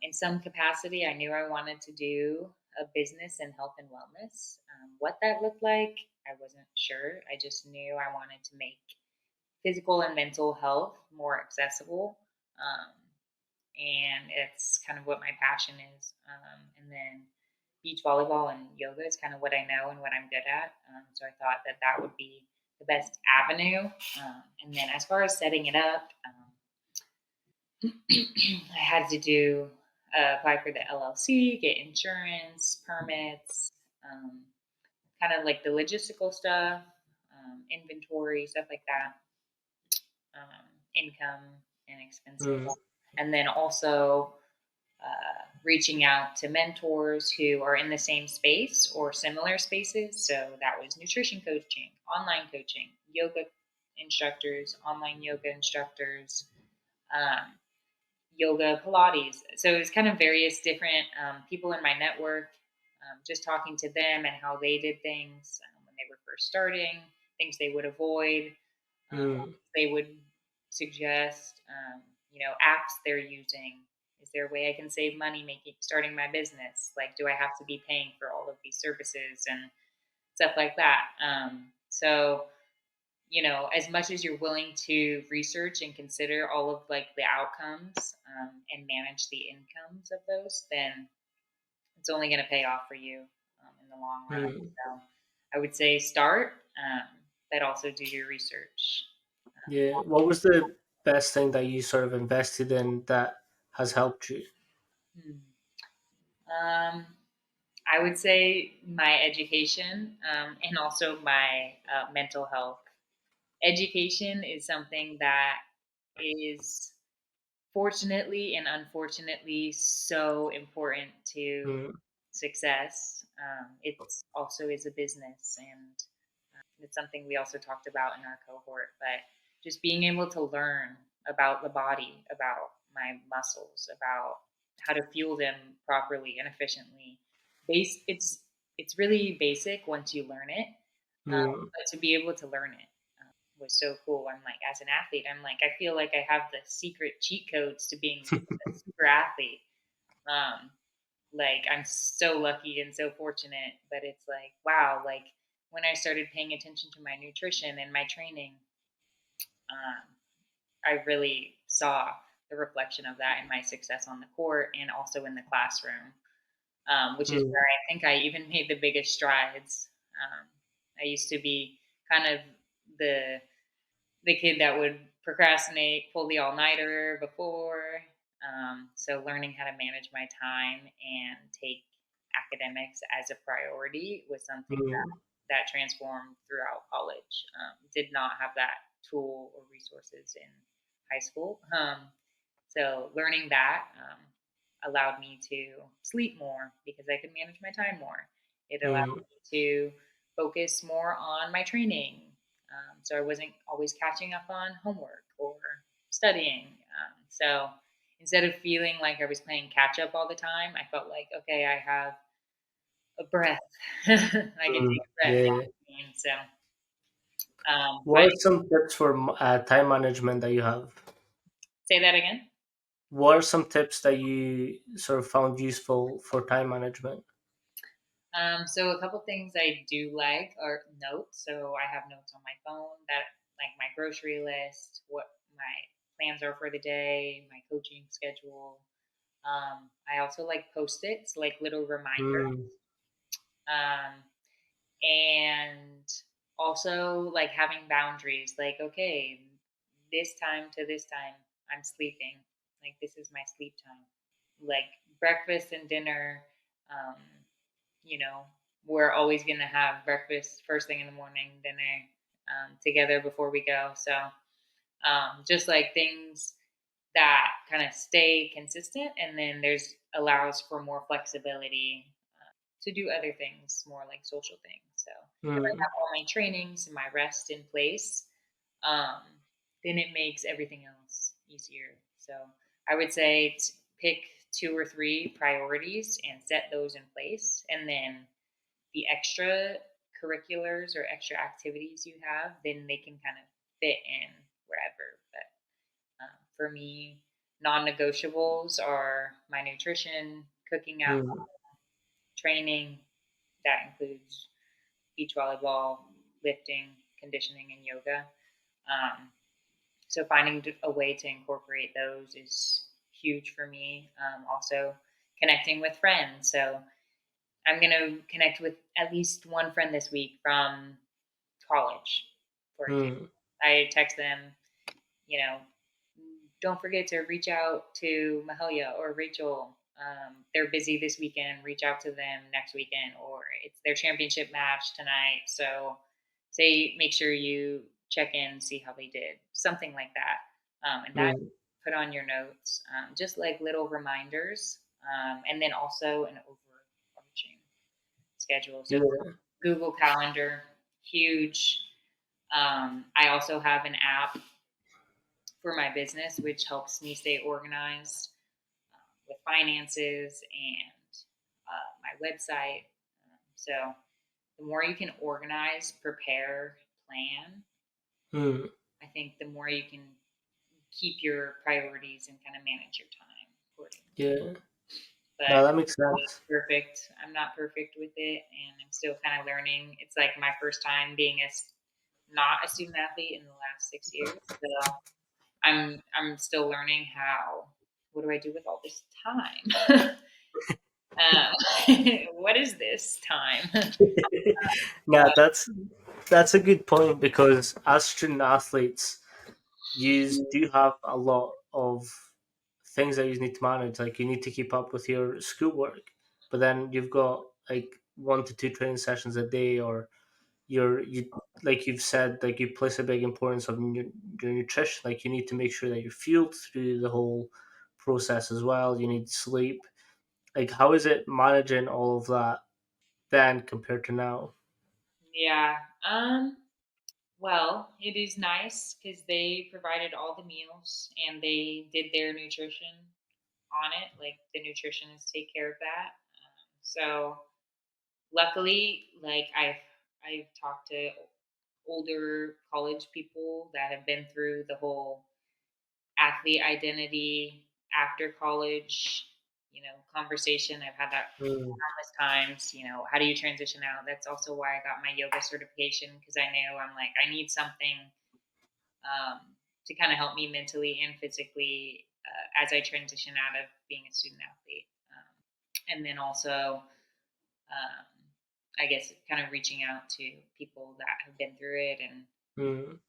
in some capacity, I knew I wanted to do a business in health and wellness. What that looked like, I wasn't sure. I just knew I wanted to make physical and mental health more accessible. Um, and it's kind of what my passion is. And then beach volleyball and yoga is kind of what I know and what I'm good at. So I thought that that would be the best avenue. And then as far as setting it up, I had to do apply for the LLC, get insurance, permits, um, kind of like the logistical stuff, inventory, stuff like that, income and expenses. Mm, And then also reaching out to mentors who are in the same space or similar spaces. So that was nutrition coaching, online coaching, yoga instructors, online yoga instructors, um, yoga, Pilates. So it was kind of various different people in my network, just talking to them and how they did things when they were first starting, things they would avoid, mm, they would suggest, apps they're using. Is there a way I can save money making starting my business? Like, do I have to be paying for all of these services and stuff like that? As much as you're willing to research and consider all of like the outcomes and manage the incomes of those, then it's only going to pay off for you in the long run. mm. So I would say start, but also do your research. Yeah. What was the best thing that you sort of invested in that has helped you? Hmm. Um, I would say my education and also my mental health. Education is something that is fortunately and unfortunately so important to Mm, success. It's also is a business, and it's something we also talked about in our cohort. But just being able to learn about the body, about my muscles, about how to fuel them properly and efficiently. It's really basic once you learn it, mm, but to be able to learn it was so cool. I'm like, as an athlete, I'm like, I feel like I have the secret cheat codes to being a super athlete. Um, like I'm so lucky and so fortunate, but it's like, wow, like when I started paying attention to my nutrition and my training, um, I really saw the reflection of that in my success on the court and also in the classroom, which is mm, where I think I even made the biggest strides. I used to be kind of the the kid that would procrastinate, pull the all nighter before. So learning how to manage my time and take academics as a priority was something mm, that transformed throughout college. Did not have that tool or resources in high school. So learning that allowed me to sleep more because I could manage my time more. It allowed mm, me to focus more on my training. So I wasn't always catching up on homework or studying. So instead of feeling like I was playing catch up all the time, I felt like, okay, I have a breath. I can mm. take a breath. Yeah. And so, What but are some tips for time management that you have? say that again. What are some tips that you sort of found useful for time management? So a couple things I do like are notes. So I have notes on my phone that like my grocery list, what my plans are for the day, my coaching schedule. I also like post-its, like little reminders. Mm, Um, and also like having boundaries, like, okay, this time to this time, I'm sleeping. Like this is my sleep time. Like breakfast and dinner, um, you know, we're always going to have breakfast first thing in the morning, dinner together before we go. So just like things that kind of stay consistent, and then there's allows for more flexibility to do other things, more like social things. So if I mm, have all my trainings and my rest in place, um, then it makes everything else easier. So I would say pick 2 or 3 priorities and set those in place, and then the extra curriculars or extra activities you have, then they can kind of fit in wherever. But for me, non-negotiables are my nutrition, cooking out, Mm, training. That includes beach volleyball, lifting, conditioning, and yoga. Um, so finding a way to incorporate those is huge for me. Also, connecting with friends. So I'm going to connect with at least one friend this week from college, for example. mm, I text them, you know, don't forget to reach out to Mahalia or Rachel. They're busy this weekend. Reach out to them next weekend, or it's their championship match tonight. So, make sure you check in, see how they did, something like that, and that mm. put on your notes, just like little reminders, and then also an overarching schedule. So, Yeah. Google Calendar, huge. I also have an app for my business, which helps me stay organized with finances and my website. So the more you can organize, prepare, plan, Mm, I think the more you can keep your priorities and kind of manage your time accordingly. yeah. No, But that makes sense. perfect. I'm not perfect with it, and I'm still kind of learning. It's like my first time being not a student athlete in the last 6 years. So I'm still learning how. What do I do with all this time? uh, what is this time? Now that's a good point because as student athletes, you do have a lot of things that you need to manage. Like you need to keep up with your schoolwork, but then you've got like 1 to 2 training sessions a day, or you like you've said, like you place a big importance on your nutrition. Like you need to make sure that you're fueled through the whole process as well. You need sleep. Like how is it managing all of that then compared to now? Yeah. Well, it is nice because they provided all the meals and they did their nutrition on it. Like the nutritionists take care of that. So luckily, like I've talked to older college people that have been through the whole athlete identity after college, conversation. I've had that Mm, countless times. How do you transition out? That's also why I got my yoga certification because I knew I'm like, I need something um, to kind of help me mentally and physically as I transition out of being a student athlete. And then also, um, I guess, kind of reaching out to people that have been through it and mm,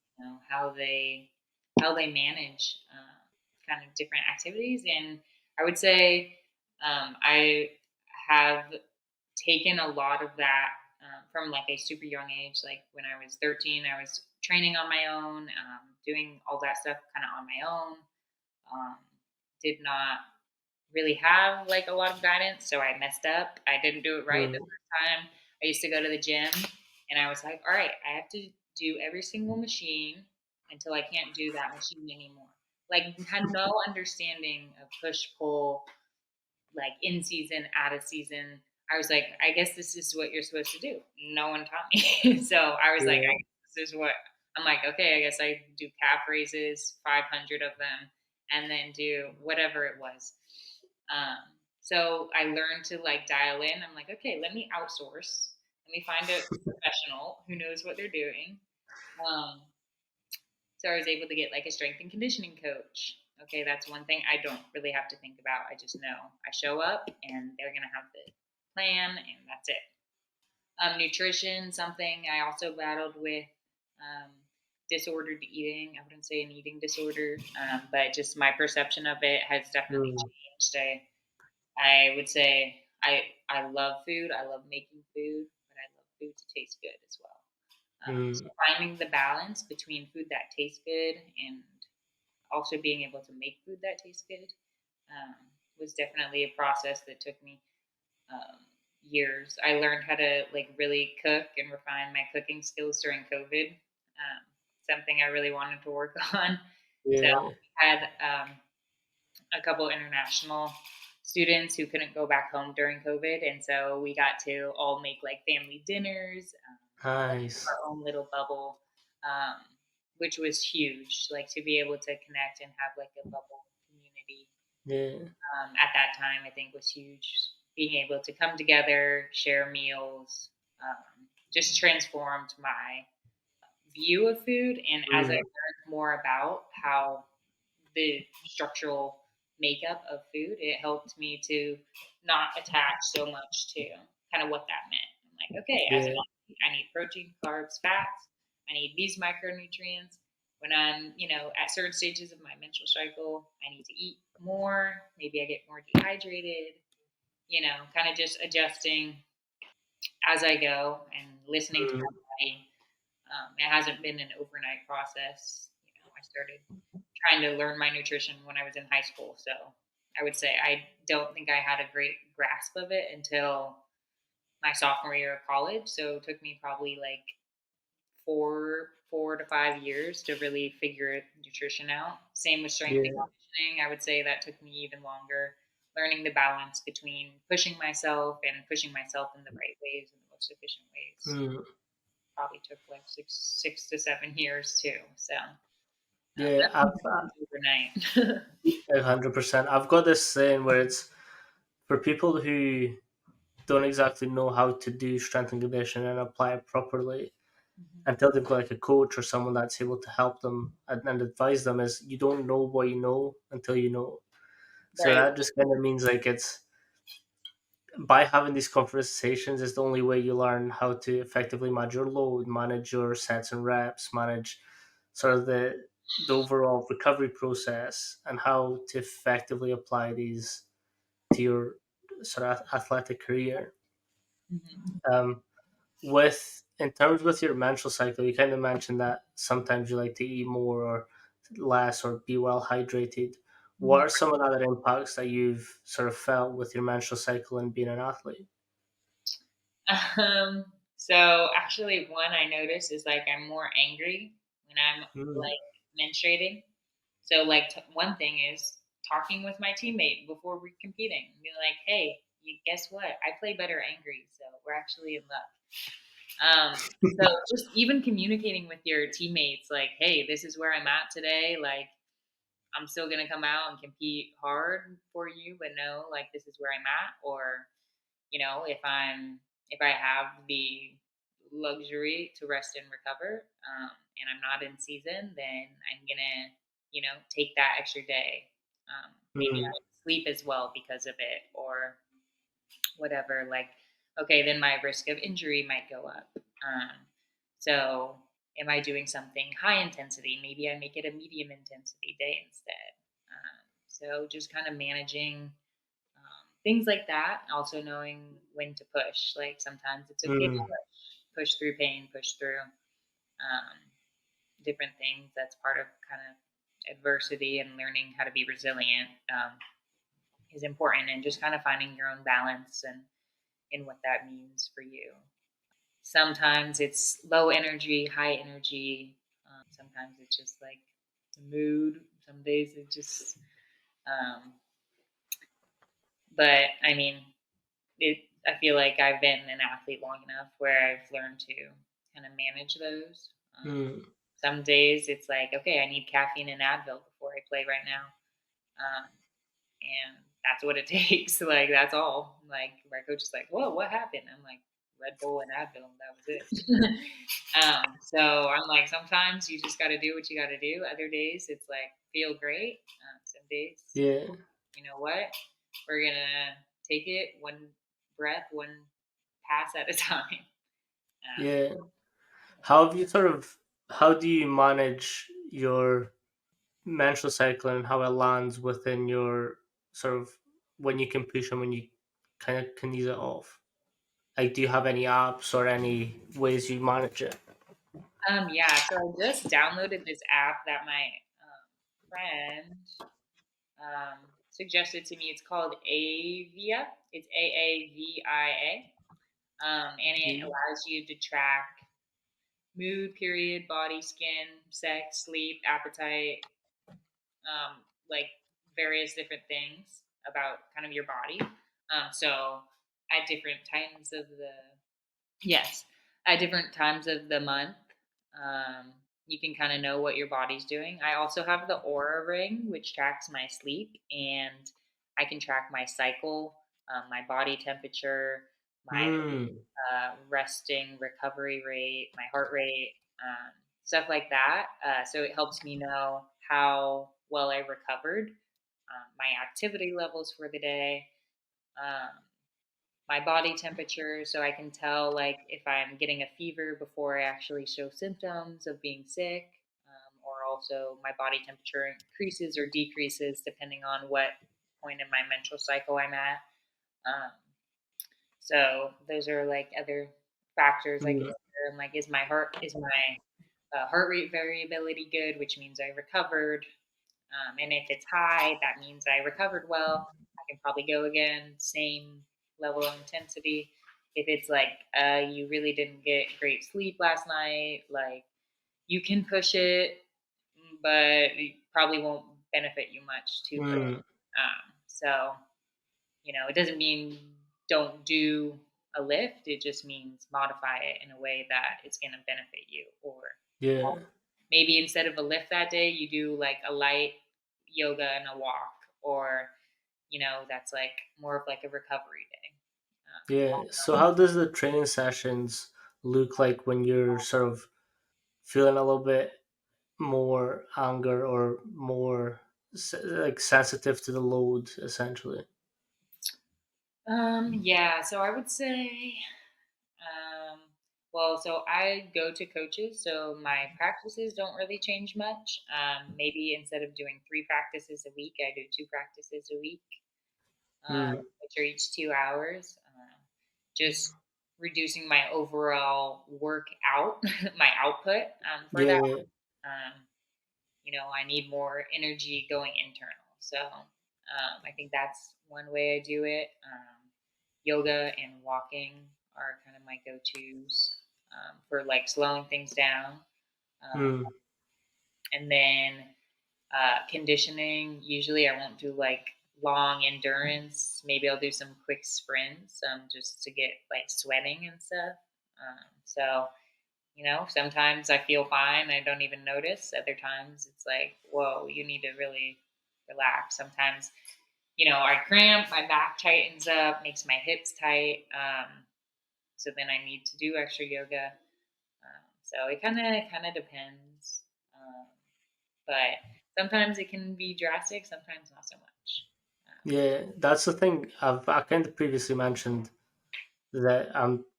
how they manage kind of different activities. And I would say I have taken a lot of that from like a super young age. Like when I was 13, I was training on my own, doing all that stuff kind of on my own. Um, did not really have like a lot of guidance, so I messed up. I didn't do it right the mm, first time. I used to go to the gym, and I was like, "All right, I have to do every single machine until I can't do that machine anymore." Like, had no understanding of push pull, like in season, out of season. I was like, I guess this is what you're supposed to do. No one taught me. So I was like, I yeah. guess this is what I'm like, okay, I guess I do calf raises, 500 of them, and then do whatever it was. Um, so I learned to like dial in. I'm like, okay, let me outsource. Let me find a professional who knows what they're doing. Um, so I was able to get like a strength and conditioning coach. Okay, that's one thing I don't really have to think about. I just know I show up and they're gonna have the plan and that's it. Nutrition, something I also battled with. Um, Disordered eating. I wouldn't say an eating disorder, but just my perception of it has definitely Mm, changed. I would say I love food. I love making food, but I love food to taste good as well. So mm, finding the balance between food that tastes good and also being able to make food that tastes good um, was definitely a process that took me um, years. I learned how to like really cook and refine my cooking skills during COVID. Something I really wanted to work on. So yeah. I had a couple international students who couldn't go back home during COVID, and so we got to all make like family dinners, Nice. our own little bubble, um, which was huge. Like to be able to connect and have like a bubble community Yeah. at that time, I think was huge. Being able to come together, share meals, just transformed my view of food. And as I Mm. learned more about how the structural makeup of food, it helped me to not attach so much to kind of what that meant. I'm like, okay, as an Yeah. athlete, I need protein, carbs, fats. I need these micronutrients. When I'm, at certain stages of my menstrual cycle, I need to eat more. Maybe I get more dehydrated. Kind of just adjusting as I go and listening to Mm. my body. It hasn't been an overnight process. I started trying to learn my nutrition when I was in high school. So I would say I don't think I had a great grasp of it until my sophomore year of college. So it took me probably like 4 to 5 years to really figure nutrition out. Same with strength and Yeah. conditioning. I would say that took me even longer. Learning the balance between pushing myself in the right ways and the most efficient ways Mm. probably took like six to 7 years too. So Yeah. nothing happens overnight. 100%. I've got this saying where it's for people who don't exactly know how to do strength and conditioning and apply it properly Mhm. until they've got like a coach or someone that's able to help them and advise them is you don't know what you know until you know. So Right. that just kind of means like it's by having these conversations is the only way you learn how to effectively manage your load, manage your sets and reps, manage sort of the overall recovery process and how to effectively apply these to your sort of athletic career. Mhm. Um, with in terms with your menstrual cycle, you kind of mentioned that sometimes you like to eat more or less or be well hydrated. What Mhm. are some of the other impacts that you've sort of felt with your menstrual cycle and being an athlete? So actually, one I noticed is like I'm more angry when I'm Mm, like menstruating. So like one thing is talking with my teammate before we're competing, be like, "Hey, you guess what? I play better angry, so we're actually in luck." So just even communicating with your teammates, like, "Hey, this is where I'm at today. Like, I'm still gonna come out and compete hard for you, but no, like this is where I'm at." Or if I have the luxury to rest and recover, and I'm not in season, then I'm gonna take that extra day. Maybe I mm, don't sleep as well because of it, or whatever. Like, okay, then my risk of injury might go up. So, am I doing something high intensity? Maybe I make it a medium intensity day instead. So, just kind of managing things like that. Also knowing when to push. Like sometimes it's okay to mm, push through pain, push through different things. That's part of kind of adversity, and learning how to be resilient is important. And just kind of finding your own balance and in what that means for you. Sometimes it's low energy, high energy. Sometimes it's just like the mood. Some days it just. Um, but I mean, I feel like I've been an athlete long enough where I've learned to kind of manage those. mm. Some days it's like, okay, I need caffeine and Advil before I play right now, um, and that's what it takes. Like that's all. Like my coach is like, "Whoa, what happened?" I'm like, "Red Bull and Advil, and that was it." So I'm like, sometimes you just got to do what you got to do. Other days it's like feel great. Some days, Yeah, you know what? We're gonna take it one breath, one pass at a time. Um, yeah. How have you sort of how do you manage your menstrual cycle and how it lands within your sort of when you can push and when you kind of can ease it off? Like, do you have any apps or any ways you manage it? yeah, so I just downloaded this app that my friend suggested to me. It's called Avia. It's AAVIA, and it Mm, allows you to track mood, period, body, skin, sex, sleep, appetite, like various different things. about kind of your body. So at different times of the yes, at different times of the month, um, you can kind of know what your body's doing. I also have the Aura ring, which tracks my sleep, and I can track my cycle, my body temperature, my Mm. resting recovery rate, my heart rate, stuff like that. So it helps me know how well I recovered, my activity levels for the day, um, my body temperature, so I can tell like if I'm getting a fever before I actually show symptoms of being sick, or also my body temperature increases or decreases depending on what point in my menstrual cycle I'm at. Um, so those are like other factors I Mm. consider. I'm like, is my heart rate variability good, which means I recovered. And if it's high, that means I recovered well. I can probably go again, same level of intensity. If it's like you really didn't get great sleep last night, like you can push it, but it probably won't benefit you much to push. Mm. So it doesn't mean don't do a lift. It just means modify it in a way that it's going to benefit you. Or Yeah. maybe instead of a lift that day, you do like a light yoga and a walk, or that's like more of like a recovery day. Yeah. So how does the training sessions look like when you're sort of feeling a little bit more anger or more like sensitive to the load, essentially? Yeah, so I would say, um, well, so I go to coaches, so my practices don't really change much. Maybe instead of doing 3 practices a week, I do 2 practices a week, Mm. which are each 2 hours. Just reducing my overall workout, my output for that. Yeah. Um, I need more energy going internal. So I think that's one way I do it. Yoga and walking are kind of my go tos for like slowing things down. Um, Mm. and then conditioning, usually I won't do like long endurance. Maybe I'll do some quick sprints just to get like sweating and stuff. So sometimes I feel fine. I don't even notice. Other times it's like, whoa, you need to really relax. Sometimes, I cramp, my back tightens up, makes my hips tight. So then I need to do extra yoga. So it kind of depends. But sometimes it can be drastic, sometimes not so much. Yeah, that's the thing. I kind of previously mentioned that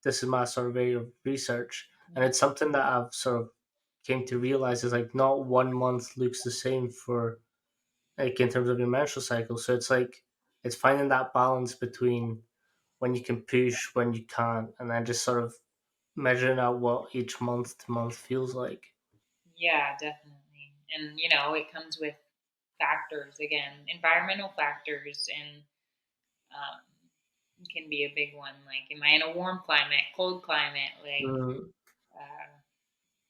this is my sort of area of research, and it's something that I've sort of came to realize is like not 1 month looks the same for like in terms of your menstrual cycle. So it's like it's finding that balance between when you can push, when you can't, and then just sort of measuring out what each month to month feels like. Yeah, definitely. And it comes with factors again, environmental factors, and um, can be a big one. Like, am I in a warm climate, cold climate? Like, Mm. uh,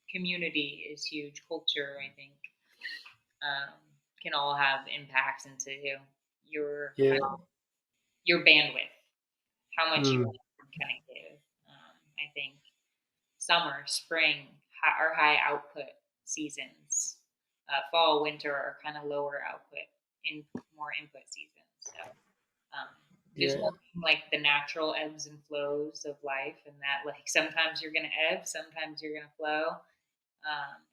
community is huge. Culture, I think, um, can all have impacts into your kind Yeah. of your bandwidth, how much you Mm. want to kind of give. I think summer, spring are high output seasons. Fall, winter are kind of lower output in more input seasons. So um, just Yeah. learning like the natural ebbs and flows of life, and that like sometimes you're gonna ebb, sometimes you're gonna flow,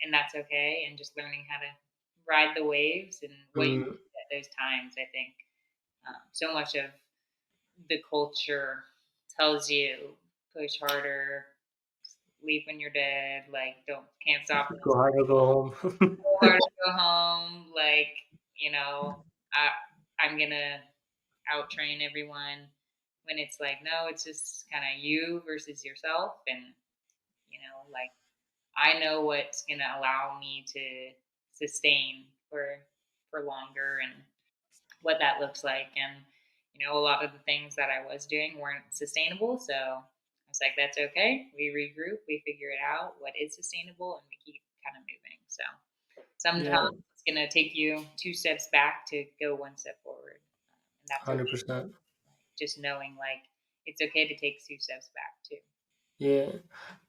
and that's okay. And just learning how to ride the waves and what you Mm. need at those times. I think so much of the culture tells you push harder, leave when you're dead, like can't stop Go this, hard or go home. go hard to go home, like I I'm gonna out train everyone, when it's like no, it's just kind of you versus yourself. And like I know what's gonna allow me to sustain for longer, and what that looks like. And a lot of the things that I was doing weren't sustainable, so I was like, that's okay. We regroup, we figure it out what is sustainable, and we keep kind of moving. So sometimes Yeah. it's going to take you 2 steps back to go 1 step forward. and that's okay. 100%. Just knowing like it's okay to take 2 steps back too. Yeah.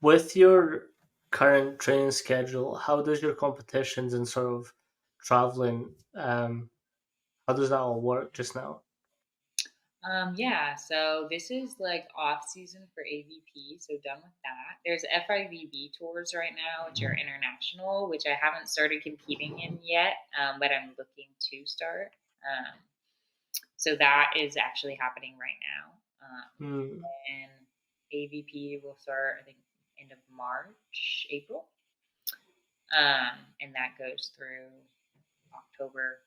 With your current training schedule, how does your competitions and sort of traveling, how does that all work just now? Yeah, so this is like off season for AVP, so done with that. There's FIVB tours right now, which are international, which I haven't started competing in yet, but I'm looking to start. Um, so that is actually happening right now. Mm, And AVP will start, I think, end of March, April, and that goes through October,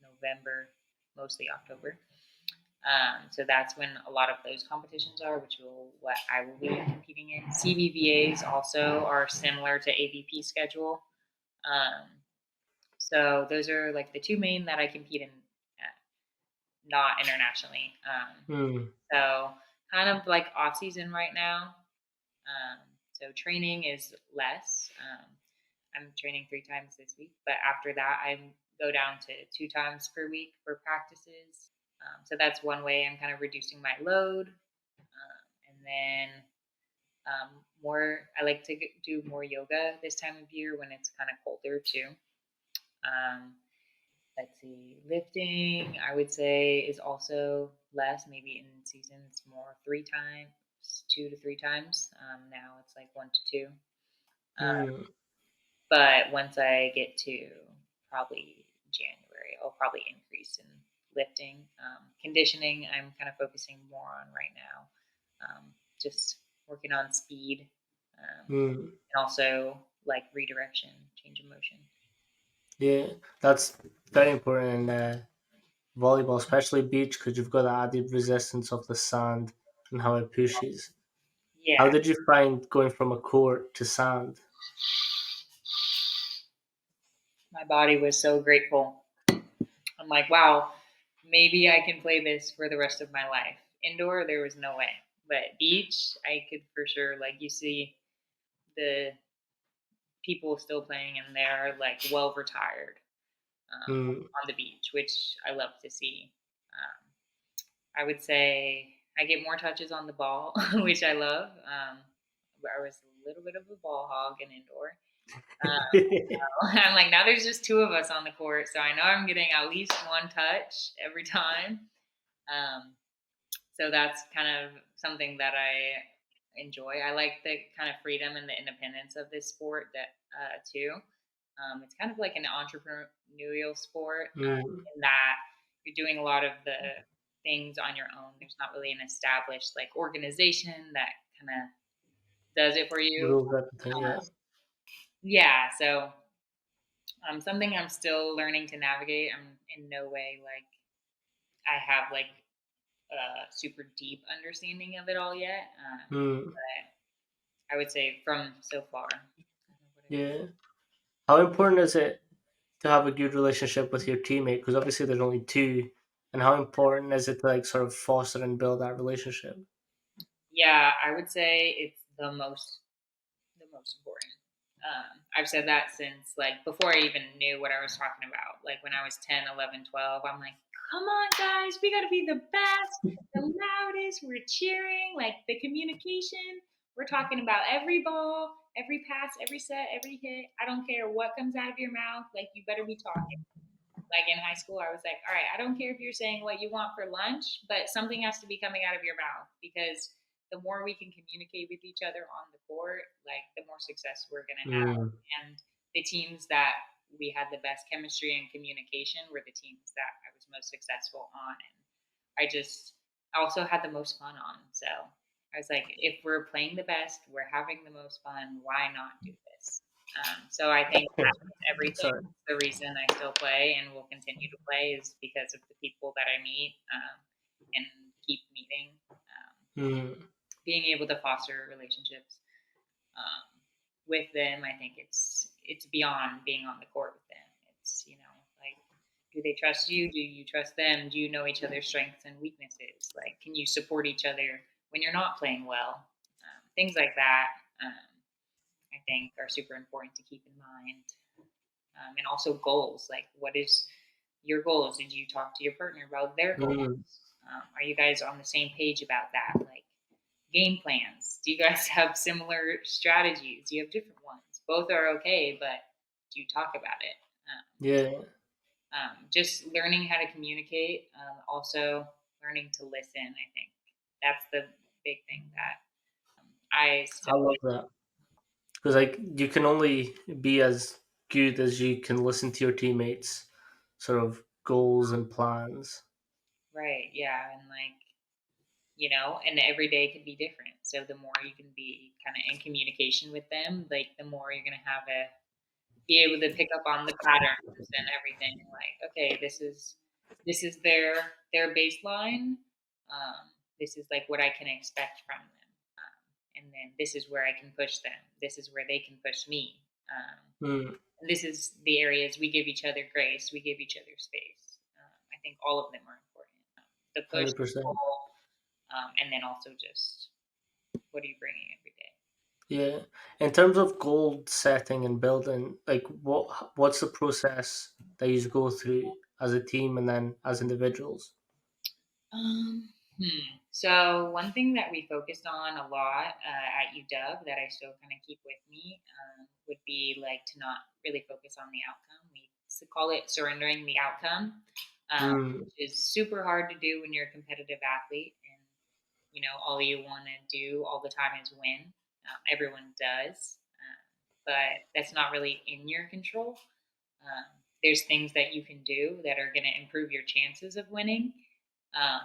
November, mostly October. So that's when a lot of those competitions are, which will what I will be competing in. CBVAs also are similar to AVP schedule. Um, so those are like the two main that I compete in, not internationally. mm, So kind of like off season right now. So training is less. I'm training 3 times this week, but after that, I go down to 2 times per week for practices. So that's one way I'm kind of reducing my load. And then more, I like to do more yoga this time of year when it's kind of colder too. Um, let's see, lifting, I would say, is also less. Maybe in season it's more 3 times, 2 to 3 times. Now it's like 1 to 2. mm. But once I get to probably January, I'll probably increase in lifting. Conditioning, I'm kind of focusing more on right now. Just working on speed, Mm. and also like redirection, change of motion. Yeah, that's very important in volleyball, especially beach, because you've got the added resistance of the sand and how it pushes. How Yeah, did you find going from a court to sand? my body was so grateful. I'm like, wow, maybe I can play this for the rest of my life. Indoor, there was no way, but beach, I could for sure. Like you see the people still playing, and they're like well retired Mm, on the beach, which I love to see. I would say I get more touches on the ball, which I love. I was a little bit of a ball hog in indoor. I'm like, now there's just 2 of us on the court, so I know I'm getting at least one touch every time. Um, so that's kind of something that I enjoy. I like the kind of freedom and the independence of this sport that too. It's kind of like an entrepreneurial sport mm, in that you're doing a lot of the things on your own. There's not really an established like organization that kind of does it for you. rules everything, yeah. Yeah, so something I'm still learning to navigate. I'm in no way like I have like a super deep understanding of it all yet. Mm, I would say from so far. yeah. How important is it to have a good relationship with your teammate? Because obviously there's only two. And how important is it to like sort of foster and build that relationship? Yeah, I would say it's the most important. I've said that since like before I even knew what I was talking about. Like when I was 10, 11, 12, I'm like, come on, guys, we got to be the best, the loudest. We're cheering, like the communication. We're talking about every ball, every pass, every set, every hit. I don't care what comes out of your mouth. Like you better be talking. Like in high school, I was like, all right, I don't care if you're saying what you want for lunch, but something has to be coming out of your mouth because the more we can communicate with each other on the court, like the more success we're going to have. Mm, And the teams that we had the best chemistry and communication were the teams that I was most successful on. And I also had the most fun on. So I was like, if we're playing the best, we're having the most fun, why not do this? So I think that's everything. sorry. The reason I still play and will continue to play is because of the people that I meet and keep meeting. Mm, Being able to foster relationships with them, I think it's beyond being on the court with them. It's like, do they trust you? Do you trust them? Do you know each other's strengths and weaknesses? Like, can you support each other when you're not playing well? Things like that. I think are super important to keep in mind. And also goals, like what is your goals? Did you talk to your partner about their goals? Mm. Are you guys on the same page about that? Like game plans? Do you guys have similar strategies? Do you have different ones? Both are okay, but do you talk about it? Yeah. Just learning how to communicate, also learning to listen. I think that's the big thing that I I still. love that. Because like you can only be as good as you can listen to your teammates' sort of goals and plans. Right, yeah, and like, and every day could be different. So the more you can be kind of in communication with them, like the more you're gonna have a be able to pick up on the patterns and everything. Like, okay, this is their baseline. This is like what I can expect from them, and then this is where I can push them. This is where they can push me. Mm, And this is the areas we give each other grace. We give each other space. I think all of them are important. The push, the 100%. pull, and then also just what are you bringing every day? Yeah. In terms of goal setting and building, like what's the process that you go through as a team and then as individuals? So one thing that we focused on a lot at UW that I still kind of keep with me would be like to not really focus on the outcome. We call it surrendering the outcome, Mm, which is super hard to do when you're a competitive athlete, and all you want to do all the time is win. Everyone does, but that's not really in your control. Um, there's things that you can do that are going to improve your chances of winning. Um,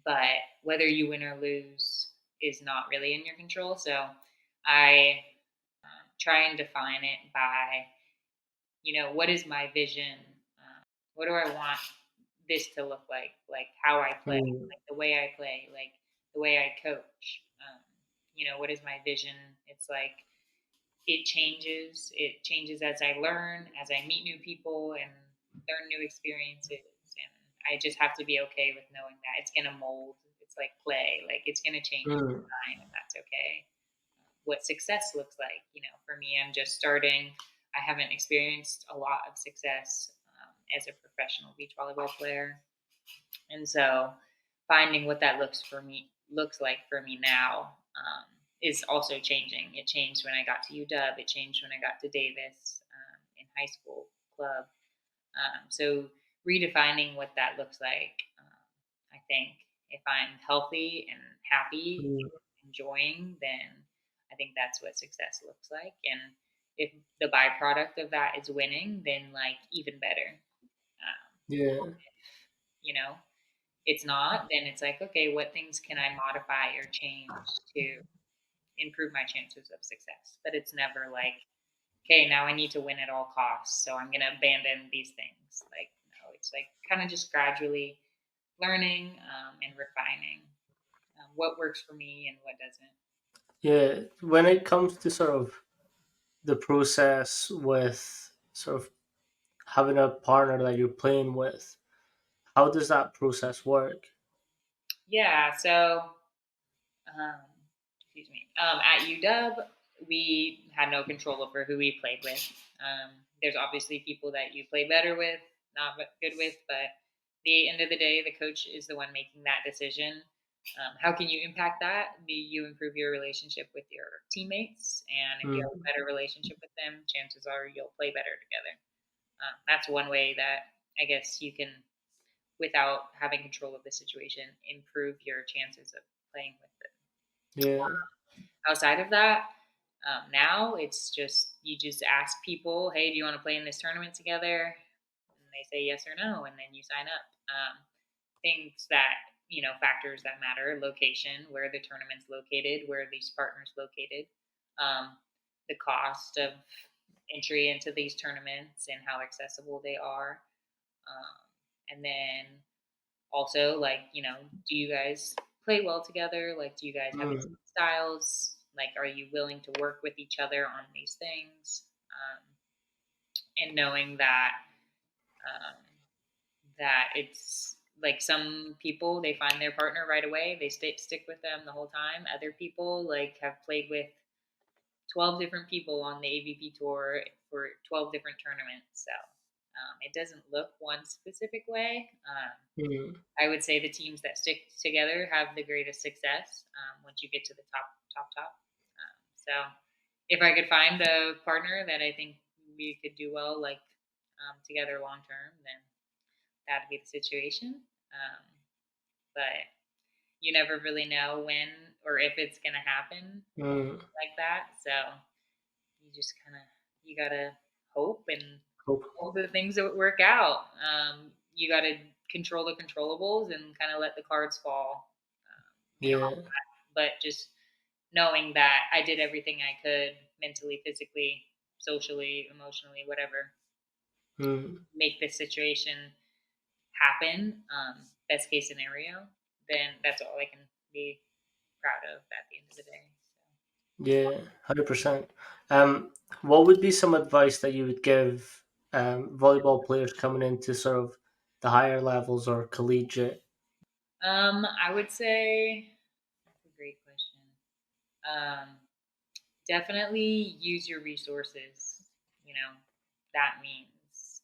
but whether you win or lose is not really in your control. So I try and define it by, what is my vision? What do I want this to look like? Like how I play, mm, like the way I play, like the way I coach. What is my vision? It's like it changes. It changes as I learn, as I meet new people and learn new experiences. And I just have to be okay with knowing that it's going to mold. It's like clay, like it's going to change over mm, time, and that's okay. What success looks like, for me, I'm just starting. I haven't experienced a lot of success as a professional beach volleyball player, and so finding what that looks like for me now is also changing. It changed when I got to UW. It changed when I got to Davis in high school club. So redefining what that looks like. I think if I'm healthy and happy, mm. enjoying, then I think that's what success looks like. And if the byproduct of that is winning, then like even better. Yeah. You know, it's not, then it's like, okay, what things can I modify or change to improve my chances of success? But it's never like, okay, now I need to win at all costs, so I'm going to abandon these things. Like, no, it's like kind of just gradually learning and refining what works for me and what doesn't. Yeah. When it comes to sort of the process with sort of having a partner that you're playing with, how does that process work? Yeah, so um, excuse me. At UW, we had no control over who we played with. There's obviously people that you play better with, not good with, but at the end of the day, the coach is the one making that decision. How can you impact that? You improve your relationship with your teammates, and if you have a Mm, better relationship with them, chances are you'll play better together. That's one way that I guess you can, without having control of the situation, improve your chances of playing with them. yeah. Outside of that, now it's just you just ask people, "Hey, do you want to play in this tournament together?" And they say yes or no, and then you sign up. Things that factors that matter: location, where the tournament's located, where these partners located, um, the cost of entry into these tournaments, and how accessible they are, and then also like do you guys play well together? Like, do you guys have the Mm, same styles? Like, are you willing to work with each other on these things? And knowing um, that it's like some people, they find their partner right away, they stick with them the whole time. Other people like have played with 12 different people on the AVP tour for 12 different tournaments. So It doesn't look one specific way. Mm. I would say the teams that stick together have the greatest success once you get to the top. So if I could find a partner that I think we could do well, like together long term, then that'd be the situation. But you never really know when or if it's going to happen Mm. like that. So you just kind of you gotta hope and Hope. hope that things don't work out. You gotta control the controllables and kind of let the cards fall beyond Yeah. that. But just knowing that I did everything I could mentally, physically, socially, emotionally, whatever, Mm. make this situation happen. Best case scenario, then that's all I can be proud of at the end of the day. Yeah, 100%. What would be some advice that you would give volleyball players coming into sort of the higher levels or collegiate? I would say that's a great question. Um, Definitely use your resources. You know, that means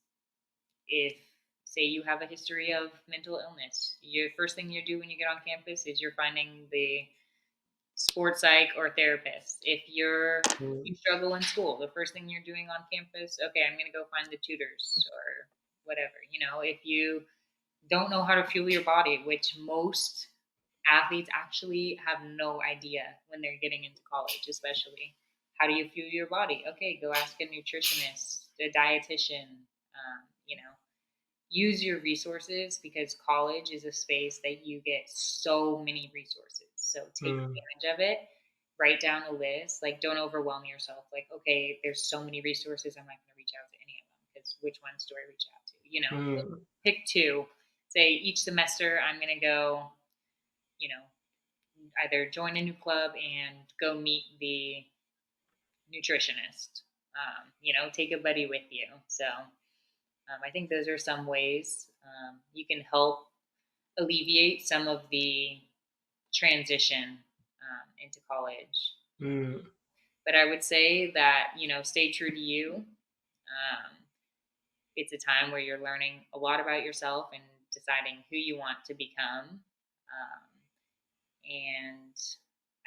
if, say, you have a history of mental illness, your first thing you do when you get on campus is you're finding the sports psych or therapist. If you Mm. struggle in school, the first thing you're doing on campus, okay, I'm going to go find the tutors or whatever. If you don't know how to fuel your body, which most athletes actually have no idea when they're getting into college, especially. How do you fuel your body? Okay, go ask a nutritionist, a dietitian. Use your resources because college is a space that you get so many resources. So take Mm. advantage of it. Write down a list. Like, don't overwhelm yourself. Like, okay, there's so many resources. I'm not going to reach out to any of them because which ones do I reach out to? Mm. Pick two. Say each semester I'm going to go, you know, either join a new club and go meet the nutritionist. Take a buddy with you. So I think those are some ways you can help alleviate some of the transition into college. Mm. But I would say that, stay true to you. It's a time where you're learning a lot about yourself and deciding who you want to become. And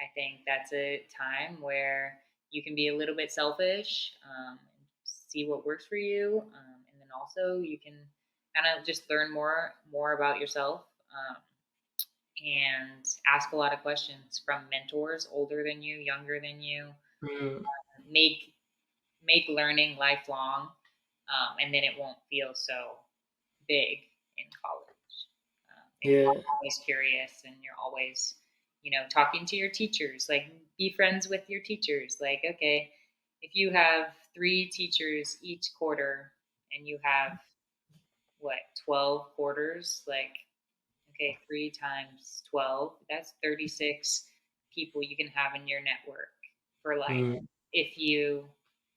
I think that's a time where you can be a little bit selfish, see what works for you, and then also you can kind of just learn more about yourself, and ask a lot of questions from mentors older than you, younger than you. Mm. Make learning lifelong, and then it won't feel so big in college. If Yeah. you're always curious and you're always, talking to your teachers, like be friends with your teachers. Like, okay, if you have three teachers each quarter and you have what, 12 quarters, like, okay, 3 times 12, that's 36 people you can have in your network for life Mm. if you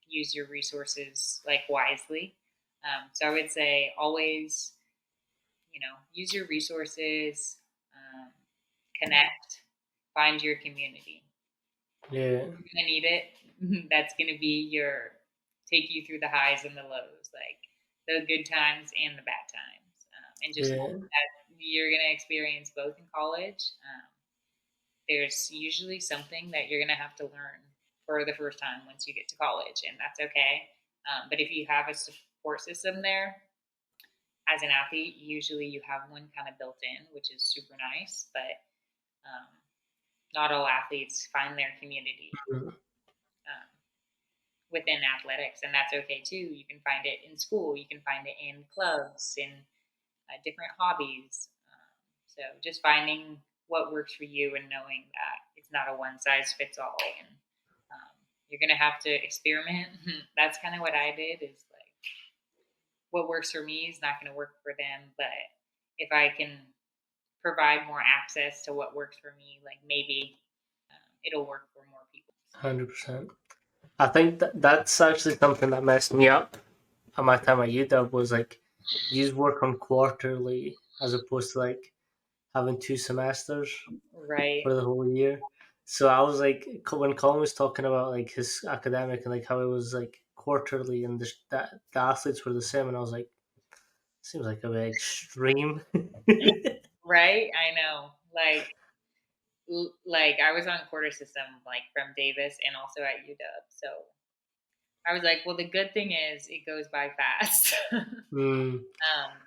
use your resources like wisely. So I would say always, use your resources, um, connect, find your community. Yeah. You're gonna need it. That's gonna be your take you through the highs and the lows, like the good times and the bad times, and just know Yeah. that you're gonna experience both in college. There's usually something that you're gonna have to learn for the first time once you get to college, and that's okay. But if you have a support system there, as an athlete, usually you have one kind of built in, which is super nice. But um, not all athletes find their community Mm. um, within athletics, and that's okay too. You can find it in school, you can find it in clubs, in different hobbies. So just finding what works for you and knowing that it's not a one size fits all, and you're gonna have to experiment. That's kind of what I did. Is like what works for me is not going to work for them, but if I can provide more access to what works for me, like maybe it'll work for more people. 100%. I think that's actually something that messed me up at my time at UW was like you just work on quarterly as opposed to like having 2 semesters Right. for the whole year. So I was like, when Colin was talking about like his academic and like how it was like quarterly and the athletes were the same, and I was like, Seems like a bit extreme. Right? I know. Like I was on quarter system like from Davis and also at UW. So I was like, well, the good thing is it goes by fast. Mm,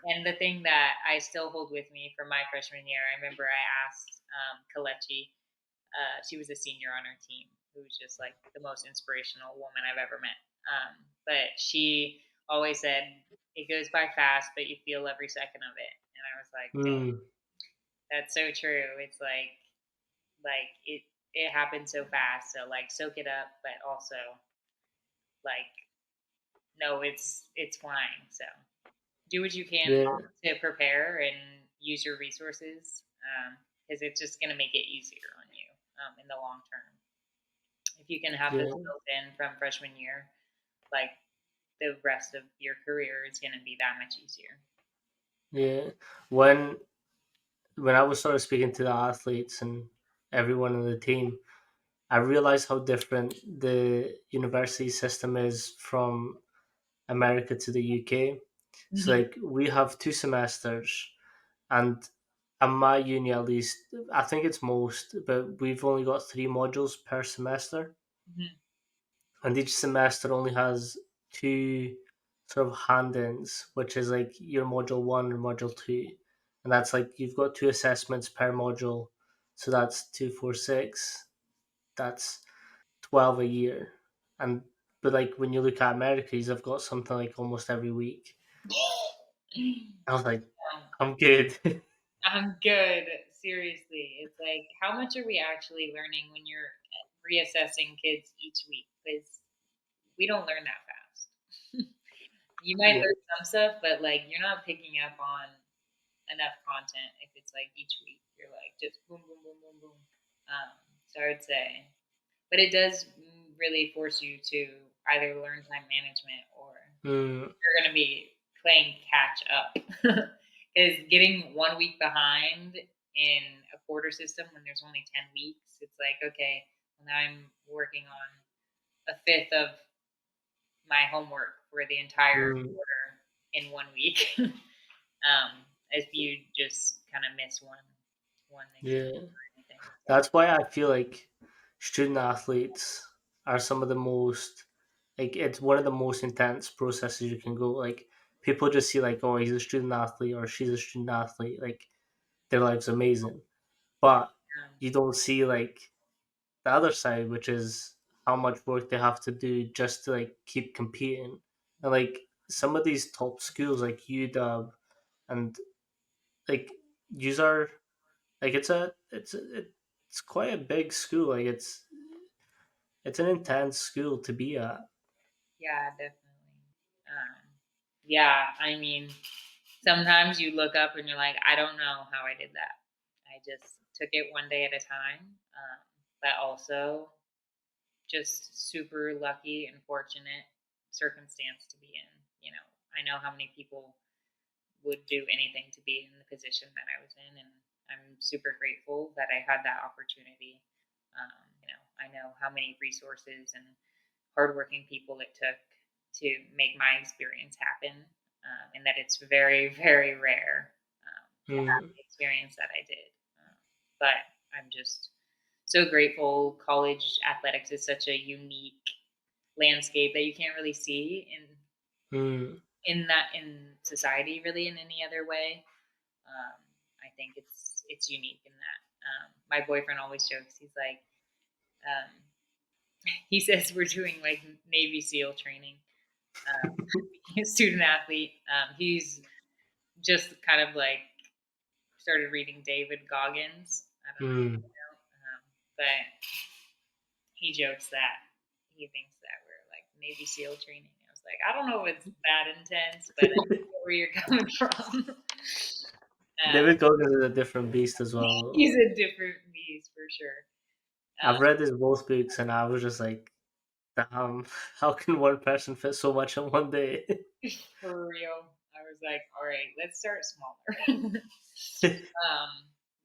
And the thing that I still hold with me from my freshman year, I remember I asked Kalechi, she was a senior on our team, who was just like the most inspirational woman I've ever met. But she always said, it goes by fast, but you feel every second of it. And I was like, dang, mm, that's so true. It's like it happened so fast. So like soak it up, but also like no, it's flying. So do what you can yeah, to prepare and use your resources because it's just going to make it easier on you in the long term. If you can have this yeah, built in from freshman year, like the rest of your career is going to be that much easier. yeah. When when I was sort of speaking to the athletes and everyone on the team, I realized how different the university system is from America to the UK. So Hmm. like we have 2 semesters, and at my uni at least, I think it's most, but we've only got 3 modules per semester, Hmm. and each semester only has 2 sort of hand-ins, which is like your module 1 or module 2, and that's like you've got 2 assessments per module, so that's 2 4 6. That's 12 a year, and but like when you look at Americas, I've got something like almost every week. I was like, I'm good. I'm good. Seriously, it's like how much are we actually learning when you're reassessing kids each week? Because we don't learn that fast. You might Yeah, learn some stuff, but like you're not picking up on enough content if it's like each week you're like just boom, boom, boom, boom, boom. So I would say, but it does really force you to either learn time management or mm, you're going to be playing catch up. Because getting 1 week behind in a quarter system when there's only 10 weeks, it's like, okay, well, now I'm working on a fifth of my homework for the entire mm, quarter in 1 week. If you just kind of miss one exam yeah. or anything. So That's why I feel like student athletes are some of the most, like, it's one of the most intense processes you can go. Like, people just see, like, oh, he's a student athlete or she's a student athlete. Like, their life's amazing. But you don't see, like, the other side, which is how much work they have to do just to, like, keep competing. And, like, some of these top schools, like UW, and, like, use are like it's quite a big school. Like it's an intense school to be at. yeah, definitely. Yeah, I mean, sometimes you look up and you're like, I don't know how I did that. I just took it one day at a time. But also just super lucky and fortunate circumstance to be in. You know, I know how many people would do anything to be in the position that I was in, and I'm super grateful that I had that opportunity. I know how many resources and hardworking people it took to make my experience happen, and that it's very, very rare to have Mm, the experience that I did. But I'm just so grateful. College athletics is such a unique landscape that you can't really see mm, in society really in any other way. Um, I think it's unique in that. My boyfriend always jokes. He's like, um, he says we're doing like Navy SEAL training. He's a student athlete. He's just kind of like started reading David Goggins. I don't know, mm. but he jokes that he thinks that we're like Navy SEAL training. I was like, I don't know if it's that intense, but I know where you're coming from. David Goggins is a different beast as well. He's a different beast for sure. I've read his both books, and I was just like, damn, how can one person fit so much in one day? For real, I was like, all right, let's start smaller.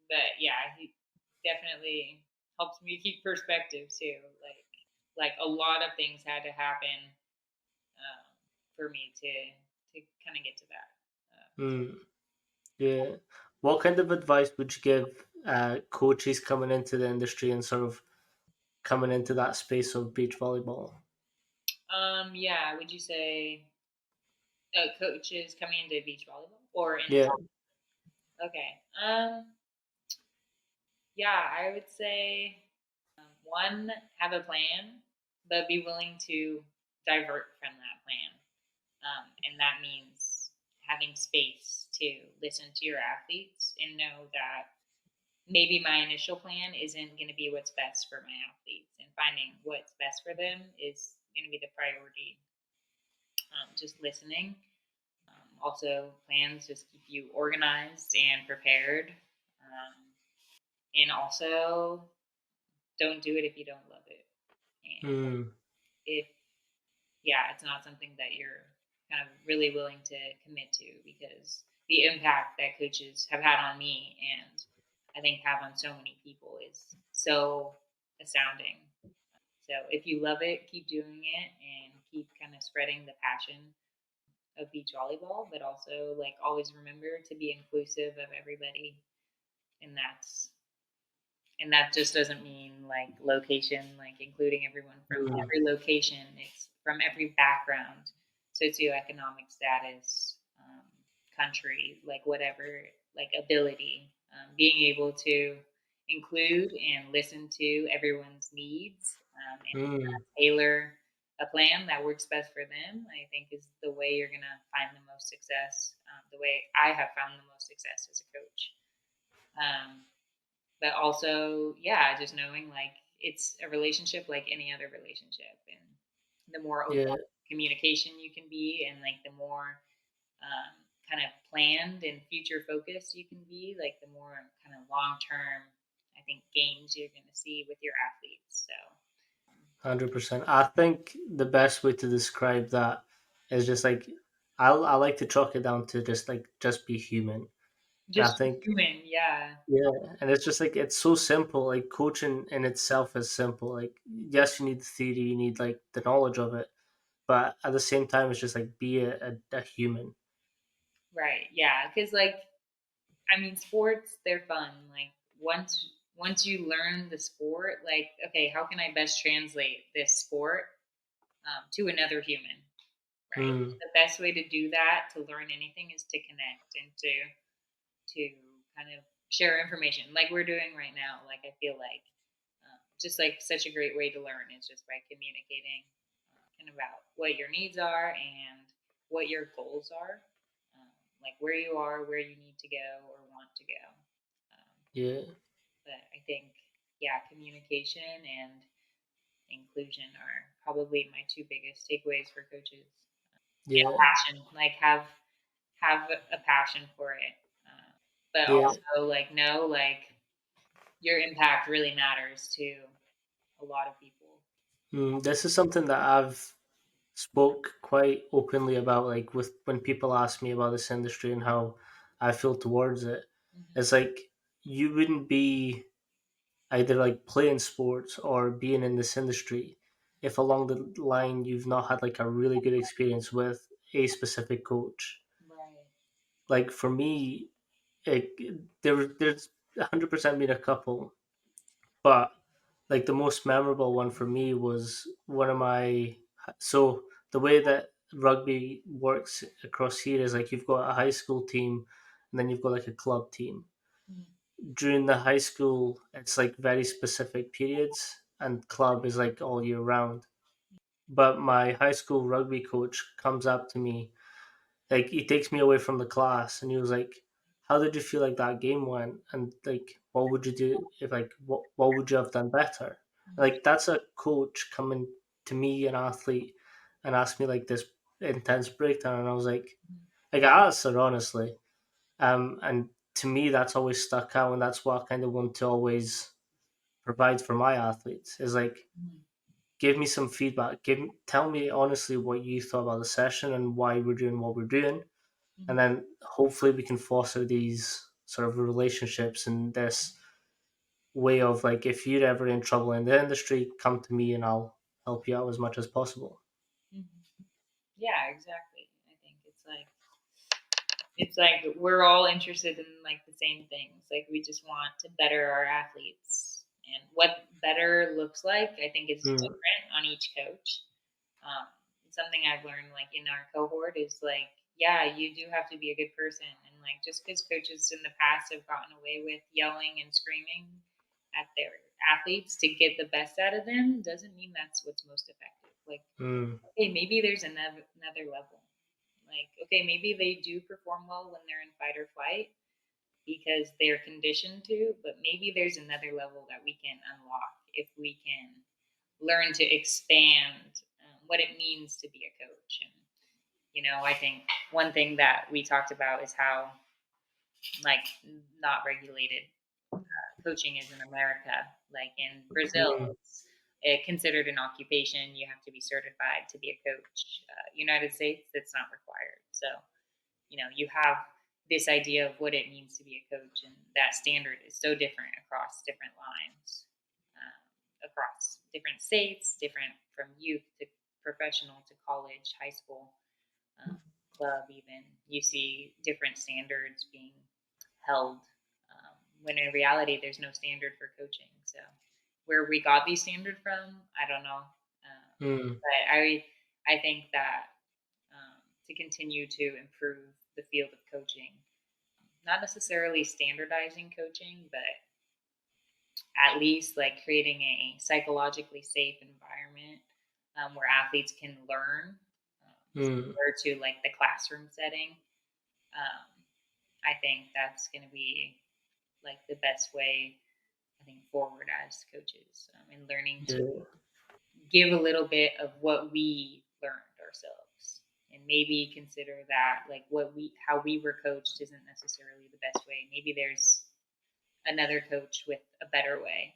But yeah, he definitely helps me keep perspective too. Like a lot of things had to happen for me to kind of get to that. Mm, yeah. What kind of advice would you give coaches coming into the industry and sort of coming into that space of beach volleyball? Yeah, would you say coaches coming into beach volleyball or in Yeah. okay. Yeah, I would say one, have a plan, but be willing to divert from that plan. And that means having space to listen to your athletes and know that maybe my initial plan isn't going to be what's best for my athletes, and finding what's best for them is going to be the priority. Just listening. Also, plans just keep you organized and prepared. And also, don't do it if you don't love it. And Mm, if, yeah, it's not something that you're kind of really willing to commit to, because the impact that coaches have had on me and I think have on so many people is so astounding. So if you love it, keep doing it and keep kind of spreading the passion of beach volleyball, but also like always remember to be inclusive of everybody. And that just doesn't mean like location, like including everyone from mm, every location. It's from every background, socioeconomic status, country, like whatever, like ability. Being able to include and listen to everyone's needs, and mm, tailor a plan that works best for them, I think is the way you're going to find the most success, the way I have found the most success as a coach. Um, but also, yeah, just knowing like it's a relationship like any other relationship, and the more open yeah. communication you can be, and like the more kind of planned and future focused you can be, like the more kind of long term, I think, gains you're going to see with your athletes. So 100%. I think the best way to describe that is just like I like to chalk it down to just be human. And I just think human, yeah. yeah, and it's just like it's so simple. Like coaching in itself is simple. Like yes, you need the theory, you need like the knowledge of it, but at the same time, it's just like be a human. Right, yeah, because like I mean, sports, they're fun. Like once you learn the sport, like okay, how can I best translate this sport to another human? Right. Mm, The best way to do that, to learn anything, is to connect and to kind of share information, like we're doing right now. Like I feel like just like such a great way to learn is just by communicating and about what your needs are and what your goals are, like where you are, where you need to go or want to go. yeah, But I think, yeah, communication and inclusion are probably my two biggest takeaways for coaches. And yeah, passion, like have a passion for it, but yeah. also like know like your impact really matters to a lot of people. This is something that I've spoke quite openly about, like with when people ask me about this industry and how I feel towards it. Hmm. It's like you wouldn't be either like playing sports or being in this industry if along the line you've not had like a really good experience with a specific coach. Right. Like for me, it, there's 100% been a couple, but like the most memorable one for me was one of my so the way that rugby works across here is like you've got a high school team and then you've got like a club team. Hmm. During the high school it's like very specific periods and club is like all year round. But my high school rugby coach comes up to me, like he takes me away from the class and he was like, how did you feel like that game went, and like what would you do if like what would you have done better? Like that's a coach coming to me, an athlete, and ask me like this intense breakdown, and I was like I asked her honestly, and to me that's always stuck out, and that's what I kind of want to always provide for my athletes is like Hmm. give me some feedback, tell me honestly what you thought about the session and why we're doing what we're doing, and Hmm. then hopefully we can foster these sort of relationships and this way of like if you're ever in trouble in the industry, come to me and I'll help you out as much as possible. Hmm. Yeah, exactly. I think it's like It's like we're all interested in like the same things. Like we just want to better our athletes. And what better looks like, I think, is Mm, different on each coach. Um, something I've learned like in our cohort is like, yeah, you do have to be a good person. And like just because coaches in the past have gotten away with yelling and screaming at their athletes to get the best out of them doesn't mean that's what's most effective. Like, mm, okay, maybe there's another level. Like, okay, maybe they do perform well when they're in fight or flight because they're conditioned to, but maybe there's another level that we can unlock if we can learn to expand what it means to be a coach. And, I think one thing that we talked about is how, like, not regulated coaching is in America. Like in Brazil, mm, it's considered an occupation. You have to be certified to be a coach. United States, that's not required. So, you have this idea of what it means to be a coach, and that standard is so different across different lines, across different states, different from youth to professional to college, high school, um, club, even. You see different standards being held, when in reality, there's no standard for coaching. So, where we got these standards from, I don't know. mm. But I think that to continue to improve the field of coaching, not necessarily standardizing coaching, but at least like creating a psychologically safe environment where athletes can learn, Mm. similar to like the classroom setting. Um, I think that's going to be like the best way, I think, forward as coaches, and learning to Yeah, give a little bit of what we learned ourselves, and maybe consider that like how we were coached isn't necessarily the best way. Maybe there's another coach with a better way,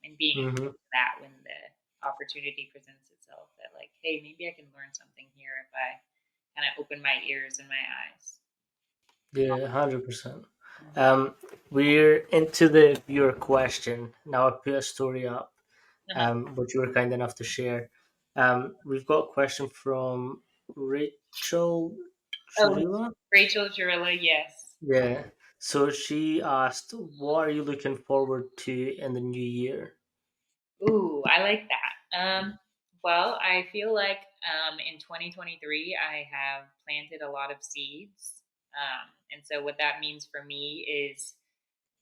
and being hmm, open to that when the opportunity presents itself, that like, hey, maybe I can learn something here if I kind of open my ears and my eyes. yeah, 100%. Mhm. Um, we're into the viewer question now. I put a story up, Uh-huh. which you were kind enough to share. We've got a question from Rachel Oh, Churila. Rachel Jarilla, yes. Yeah. So she asked, "What are you looking forward to in the new year?" Ooh, I like that. Well, I feel like in 2023, I have planted a lot of seeds. And so, what that means for me is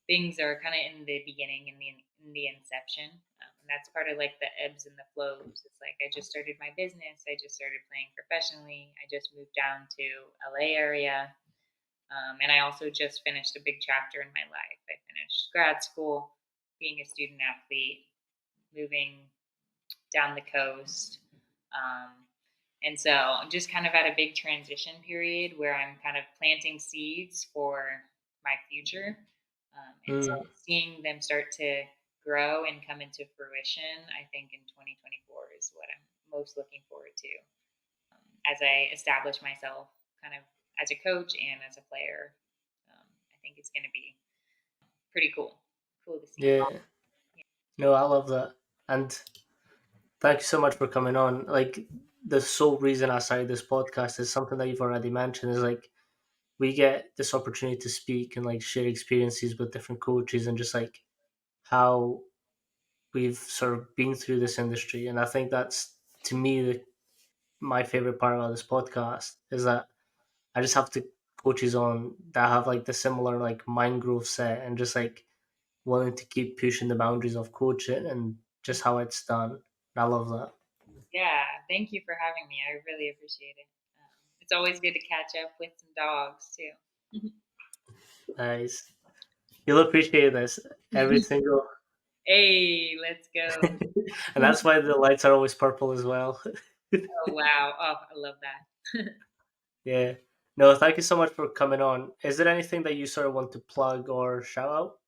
things are kind of in the beginning, in the inception. And that's part of like the ebbs and the flows. It's like I just started my business, I just started playing professionally, I just moved down to LA area. And I also just finished a big chapter in my life. I finished grad school, being a student athlete, moving down the coast. Um, and so I'm just kind of at a big transition period where I'm kind of planting seeds for my future. And so Mm, seeing them start to grow and come into fruition, I think in 2024 is what I'm most looking forward to, as I establish myself kind of as a coach and as a player. I think it's going to be pretty cool. Cool to see. yeah. No, I love that. And thank you so much for coming on. Like, the sole reason I started this podcast is something that you've already mentioned, is like we get this opportunity to speak and like share experiences with different coaches and just like how we've sort of been through this industry. And I think that's, to me, my favorite part about this podcast is that I just have to coaches on that have like the similar like mind growth set and just like willing to keep pushing the boundaries of coaching and just how it's done. I love that. Yeah, thank you for having me. I really appreciate it. It's always good to catch up with some dogs too. Nice. You'll appreciate this every single, Hey, let's go. and that's why the lights are always purple as well. Oh wow. Oh, I love that. Yeah. No, thank you so much for coming on. Is there anything that you sort of want to plug or shout out?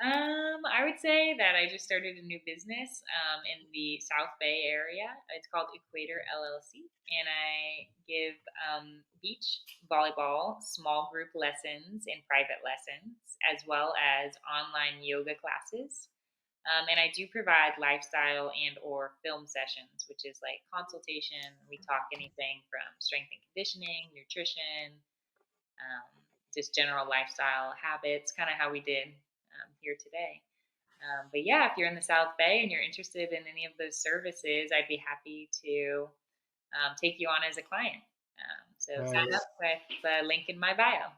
I would say that I just started a new business in the South Bay area. It's called Equator LLC, and I give beach volleyball small group lessons and private lessons, as well as online yoga classes. And I do provide lifestyle and or film sessions, which is like consultation. We talk anything from strength and conditioning, nutrition, um, just general lifestyle habits, kind of how we did here today. But yeah, if you're in the South Bay and you're interested in any of those services, I'd be happy to take you on as a client. So sign up Nice. with the link in my bio.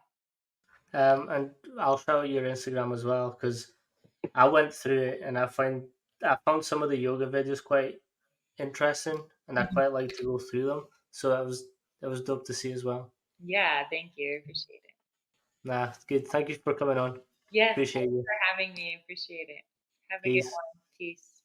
And I'll shout out your Instagram as well because I went through it and I found some of the yoga videos quite interesting, and I Mhm. quite like to go through them. So that was dope to see as well. Yeah, thank you. Appreciate it. Nah, it's good. Thank you for coming on. Yes, Appreciate thanks you. for having me. Appreciate it. Have a good Peace. one. Peace.